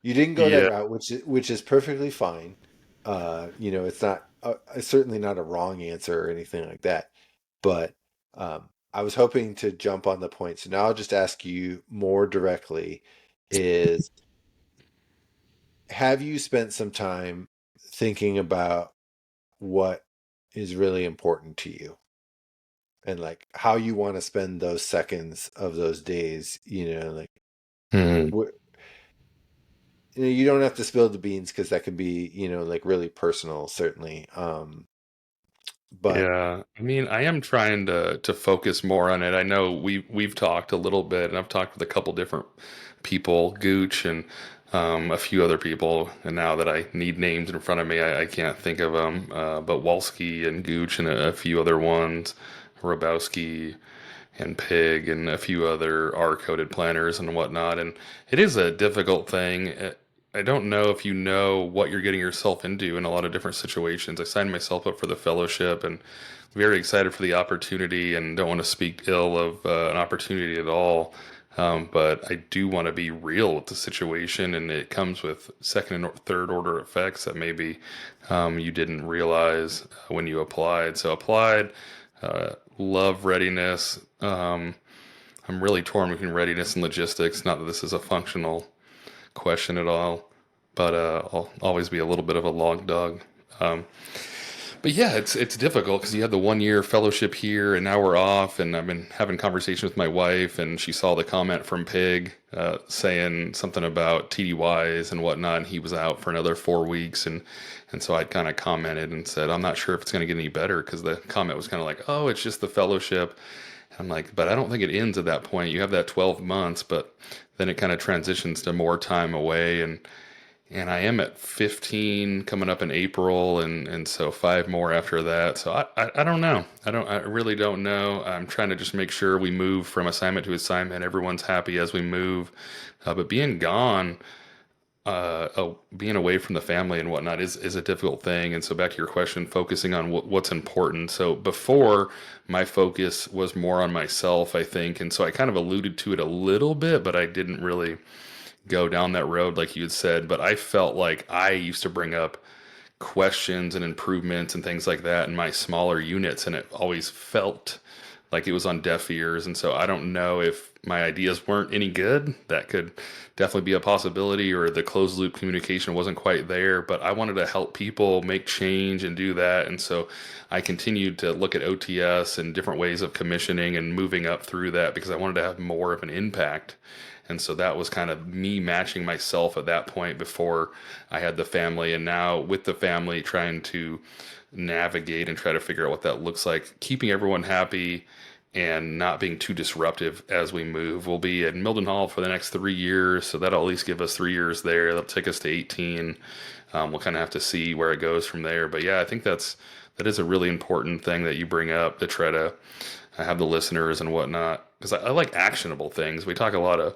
you didn't go that yeah. route, which is perfectly fine. It's not certainly not a wrong answer or anything like that. But I was hoping to jump on the point. So now I'll just ask you more directly: Is have you spent some time thinking about what is really important to you and like how you want to spend those seconds of those days? Like Mm. what you don't have to spill the beans because that can be like really personal, certainly. But Yeah, I mean, I am trying to focus more on it. I know we've talked a little bit, and I've talked with a couple different people, Gooch and a few other people. And now that I need names in front of me, I can't think of them. But Walsky and Gooch and a few other ones, Rabowski and Pig and a few other R-coded planners and whatnot. And it is a difficult thing. I don't know if you know what you're getting yourself into in a lot of different situations. I signed myself up for the fellowship and very excited for the opportunity, and don't want to speak ill of an opportunity at all. But I do want to be real with the situation, and it comes with second and third order effects that maybe you didn't realize when you applied. So applied, love readiness. I'm really torn between readiness and logistics. Not that this is a functional question at all, but I'll always be a little bit of a log dog. Um, but yeah, it's difficult because you had the 1 year fellowship here, and now we're off. And I've been having conversations with my wife, and she saw the comment from Pig saying something about TDYs and whatnot. And he was out for another 4 weeks, and so I kind of commented and said, I'm not sure if it's going to get any better, because the comment was kind of like, oh, it's just the fellowship. And I'm like, but I don't think it ends at that point. You have that 12 months, but then it kind of transitions to more time away, and I am at 15 coming up in April, and so five more after that. So I don't know. I really don't know. I'm trying to just make sure we move from assignment to assignment. Everyone's happy as we move, but being gone, being away from the family and whatnot is a difficult thing. And so back to your question, focusing on what's important. So before, my focus was more on myself, I think, and so I kind of alluded to it a little bit, but I didn't really go down that road like you had said. But I felt like I used to bring up questions and improvements and things like that in my smaller units, and it always felt like it was on deaf ears. And so I don't know if my ideas weren't any good. That could definitely be a possibility, or the closed loop communication wasn't quite there. But I wanted to help people make change and do that. And so I continued to look at OTS and different ways of commissioning and moving up through that, because I wanted to have more of an impact. And so that was kind of me matching myself at that point before I had the family. And now with the family, trying to navigate and try to figure out what that looks like, keeping everyone happy and not being too disruptive as we move. We'll be at Mildenhall for the next 3 years, so that'll at least give us 3 years there. That'll take us to 18. We'll kind of have to see where it goes from there. But yeah, I think that is a really important thing that you bring up, to try to have the listeners and whatnot, because I like actionable things. We talk a lot of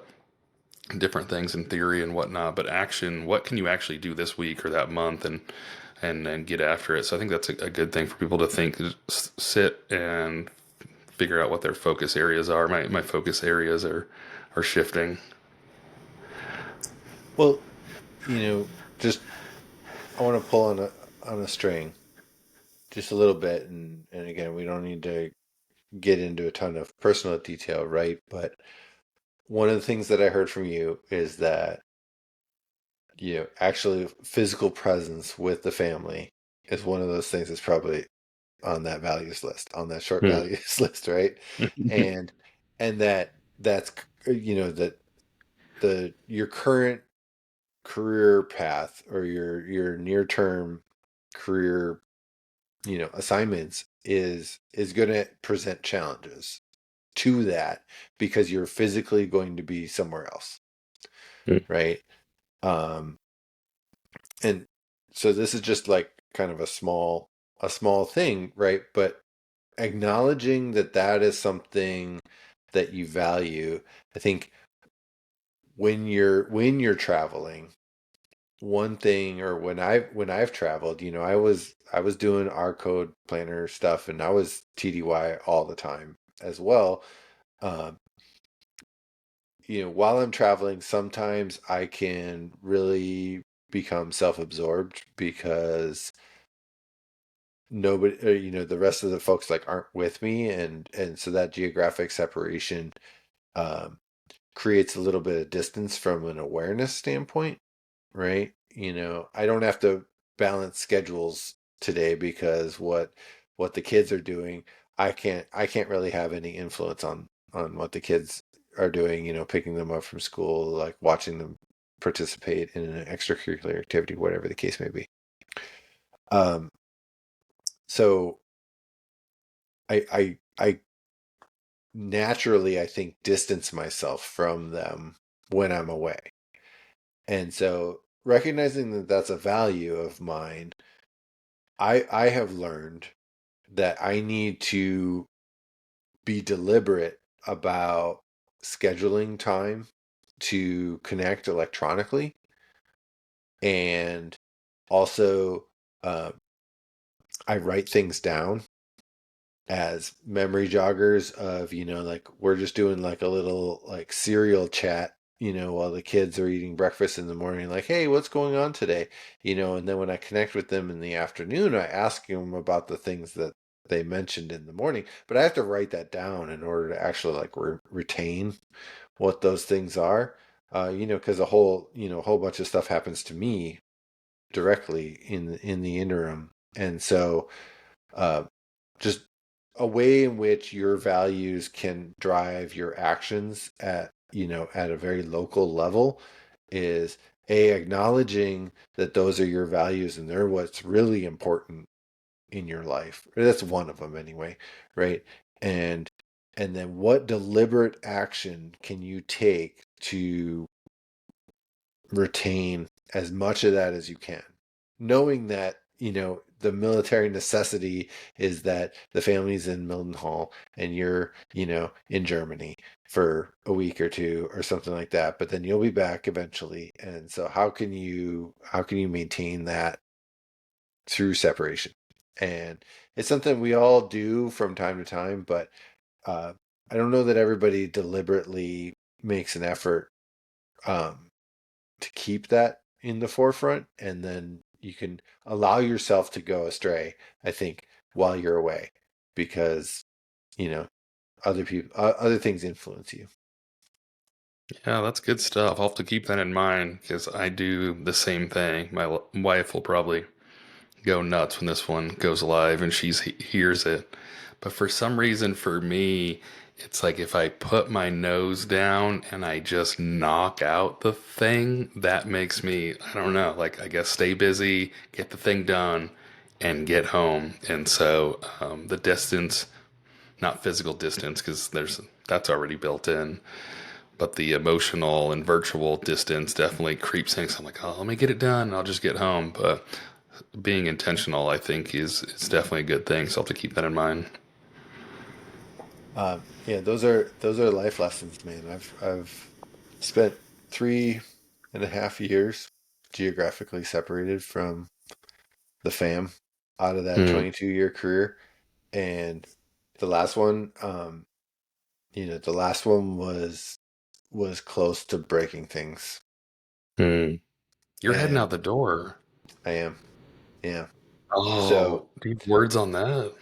different things in theory and whatnot, but action, what can you actually do this week or that month, and get after it. So I think that's a good thing for people to think, sit and figure out what their focus areas are. My focus areas are shifting. Well, just I want to pull on a string just a little bit, and again, we don't need to get into a ton of personal detail, right? But one of the things that I heard from you is that actually physical presence with the family is one of those things that's probably on that values list, on that short Hmm. values list, right? And and that's that the your current career path or your near term career assignments is going to present challenges to that because you're physically going to be somewhere else, right? um and so this is just like kind of a small thing, right? But acknowledging that that is something that you value. I think when you're traveling, one thing, or when I've traveled, I was doing our code planner stuff, and I was TDY all the time as well. Um, while I'm traveling, sometimes I can really become self-absorbed because nobody, the rest of the folks like aren't with me, and so that geographic separation um, creates a little bit of distance from an awareness standpoint, right? I don't have to balance schedules today because what the kids are doing, I can't really have any influence on what the kids are doing, picking them up from school, like watching them participate in an extracurricular activity, whatever the case may be. Um, so I naturally, I think, distance myself from them when I'm away. And so recognizing that that's a value of mine, I have learned that I need to be deliberate about scheduling time to connect electronically, and also uh, I write things down as memory joggers of, like we're just doing like a little like serial chat, while the kids are eating breakfast in the morning, like, hey, what's going on today? And then when I connect with them in the afternoon, I ask them about the things that they mentioned in the morning, but I have to write that down in order to actually like retain what those things are. Because a whole bunch of stuff happens to me directly in the interim. And so uh, just a way in which your values can drive your actions at a very local level is acknowledging that those are your values and they're what's really important in your life. That's one of them anyway, right? And then what deliberate action can you take to retain as much of that as you can, knowing that the military necessity is that the family's in Mildenhall and you're in Germany for a week or two or something like that, but then you'll be back eventually. And so how can you maintain that through separation? And it's something we all do from time to time, but uh, I don't know that everybody deliberately makes an effort um, to keep that in the forefront, and then you can allow yourself to go astray, I think, while you're away, because you know other people, other things influence you. Yeah, that's good stuff. I'll have to keep that in mind because I do the same thing. My wife will probably go nuts when this one goes live and hears it. But for some reason, for me, it's like if I put my nose down and I just knock out the thing, that makes me, I don't know, like I guess stay busy, get the thing done, and get home. And so the distance, not physical distance, because there's that's already built in, but the emotional and virtual distance definitely creeps in. So I'm like, oh, let me get it done. And I'll just get home. But being intentional, I think, is definitely a good thing. So I'll have to keep that in mind. Yeah, those are life lessons, man. I've spent 3.5 years geographically separated from the fam out of that Hmm. 22-year career, and the last one, the last one was close to breaking things Hmm. You're heading And out the door. I am, yeah. So, Oh, deep words on that.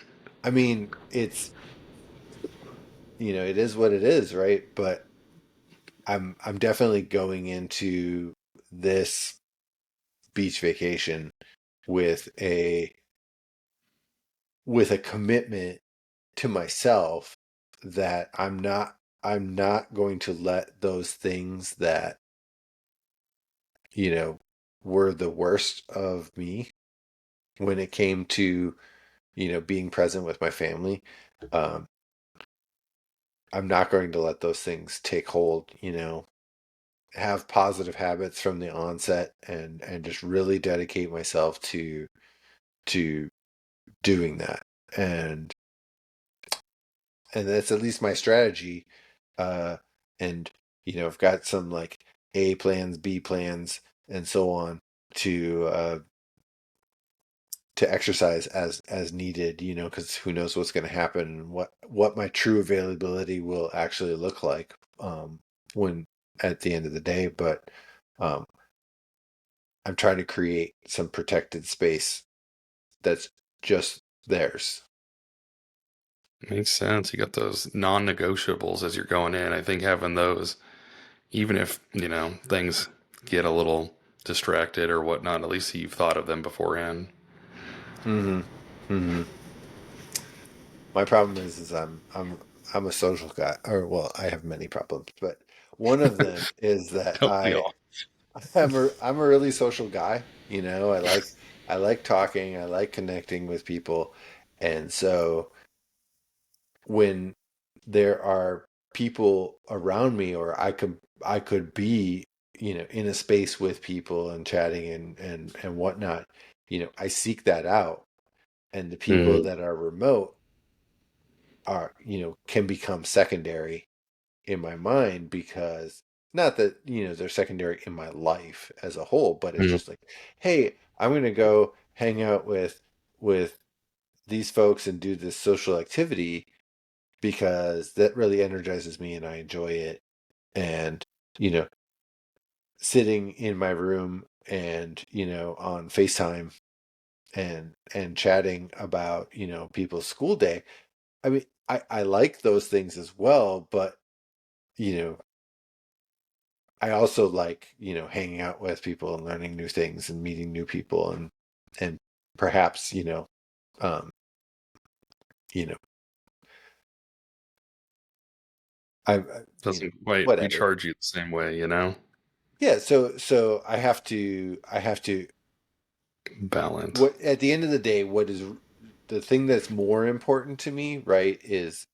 I mean, it's, it is what it is, right? But I'm definitely going into this beach vacation with a commitment to myself that I'm not going to let those things that, you know, were the worst of me when it came to, being present with my family. Um, I'm not going to let those things take hold, have positive habits from the onset and just really dedicate myself to doing that. And that's at least my strategy. Uh, and I've got some like A plans, B plans, and so on to exercise as needed. Because who knows what's going to happen and what my true availability will actually look like when at the end of the day. But um, I'm trying to create some protected space that's just theirs. Makes sense. You got those non-negotiables as you're going in. I think having those, even if, things get a little distracted or whatnot, at least you've thought of them beforehand. Mm-hmm. Mm-hmm. My problem is I'm a social guy, or well, I have many problems, but one of them is that Don't we all? I'm a really social guy. I like talking, I like connecting with people, and so when there are people around me, or I could be, in a space with people and chatting and whatnot, I seek that out, and the people Mm, that are remote are can become secondary in my mind, because not that they're secondary in my life as a whole, but it's mm. just like, hey, I'm gonna go hang out with these folks and do this social activity because that really energizes me and I enjoy it. And you know sitting in my room and on FaceTime and chatting about people's school day. I mean, I like those things as well, but you know, I also like, hanging out with people and learning new things and meeting new people and perhaps, um, you know, Doesn't quite whatever. recharge you the same way, you know? Yeah, so I have to Balance. what at the end of the day, what is the thing that's more important to me, right, is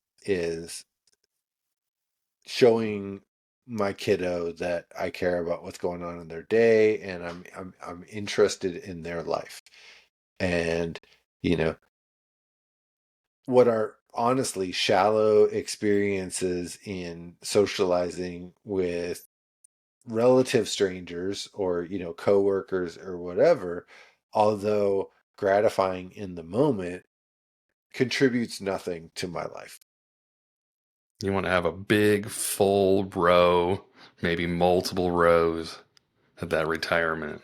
showing my kiddo that I care about what's going on in their day and I'm interested in their life. And you know what are honestly shallow experiences in socializing with relative strangers or coworkers or whatever, although gratifying in the moment, contributes nothing to my life. You want to have a big, full row, maybe multiple rows at that retirement.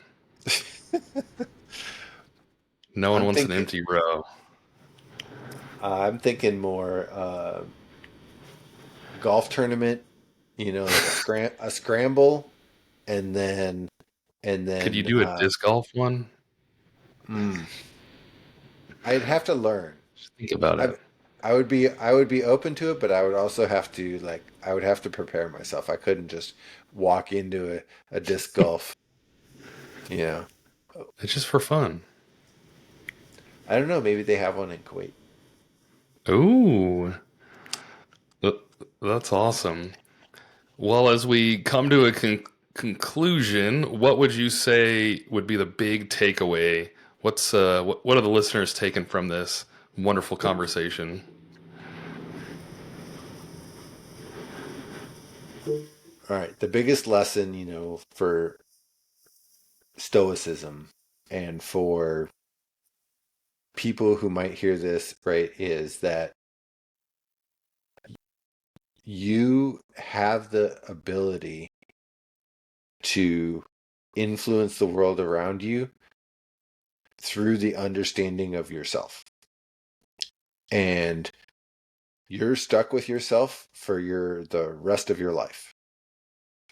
No one I'm wants an thinking empty row. I'm thinking more golf tournament, like a scramble, and then and Could you then do a disc golf one? mm, I'd have to learn. Just think about I it. I would be open to it, but I would also have to I would have to prepare myself. I couldn't just walk into a disc golf, you know. It's just for fun. I don't know, maybe they have one in Kuwait. Ooh, th- that's awesome. Well, as we come to a conclusion, what would you say would be the big takeaway? What are the listeners taking from this wonderful conversation? All right, the biggest lesson, for Stoicism and for people who might hear this, right, is that you have the ability to influence the world around you through the understanding of yourself. And you're stuck with yourself for the rest of your life,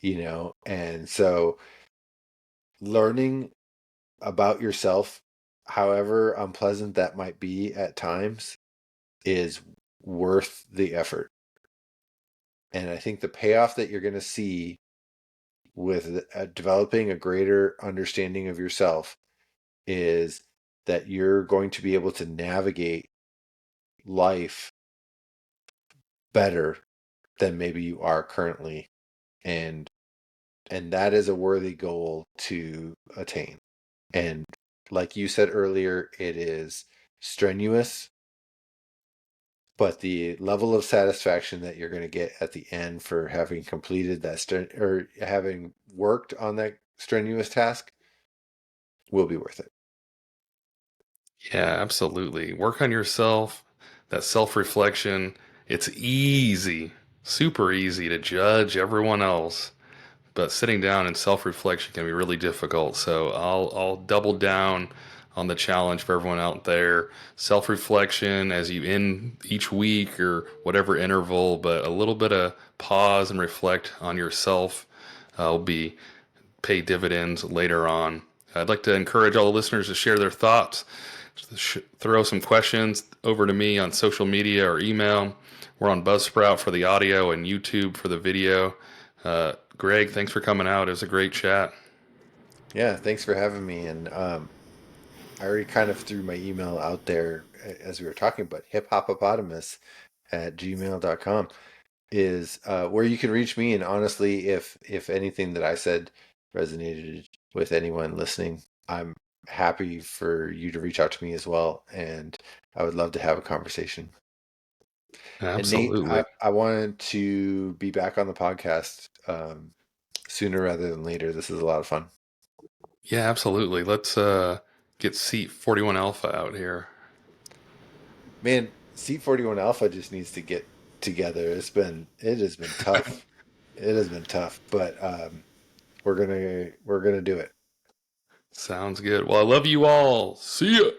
and so learning about yourself, however unpleasant that might be at times, is worth the effort. And I think the payoff that you're going to see with developing a greater understanding of yourself is that you're going to be able to navigate life better than maybe you are currently, and that is a worthy goal to attain. And like you said earlier, it is strenuous, but the level of satisfaction that you're going to get at the end for having completed that or having worked on that strenuous task will be worth it. Yeah, absolutely. Work on yourself, that self reflection. It's easy, super easy to judge everyone else, but sitting down and self reflection can be really difficult. So I'll double down on the challenge for everyone out there. Self reflection as you end each week or whatever interval, but a little bit of pause and reflect on yourself will be pay dividends later on. I'd like to encourage all the listeners to share their thoughts. Throw some questions over to me on social media or email. We're on Buzzsprout for the audio and YouTube for the video. Greg, thanks for coming out. It was a great chat. Yeah, thanks for having me. And I already kind of threw my email out there as we were talking, but hiphopopotamus@gmail.com is where you can reach me. And honestly, if anything that I said resonated with anyone listening, I'm happy for you to reach out to me as well. And I would love to have a conversation. And Nate, Absolutely. I wanted to be back on the podcast sooner rather than later. This is a lot of fun. Yeah, absolutely. Let's get seat 41 Alpha out here. Man, C41 Alpha just needs to get together. It has been tough. It has been tough, but we're gonna do it. Sounds good. Well, I love you all. See ya.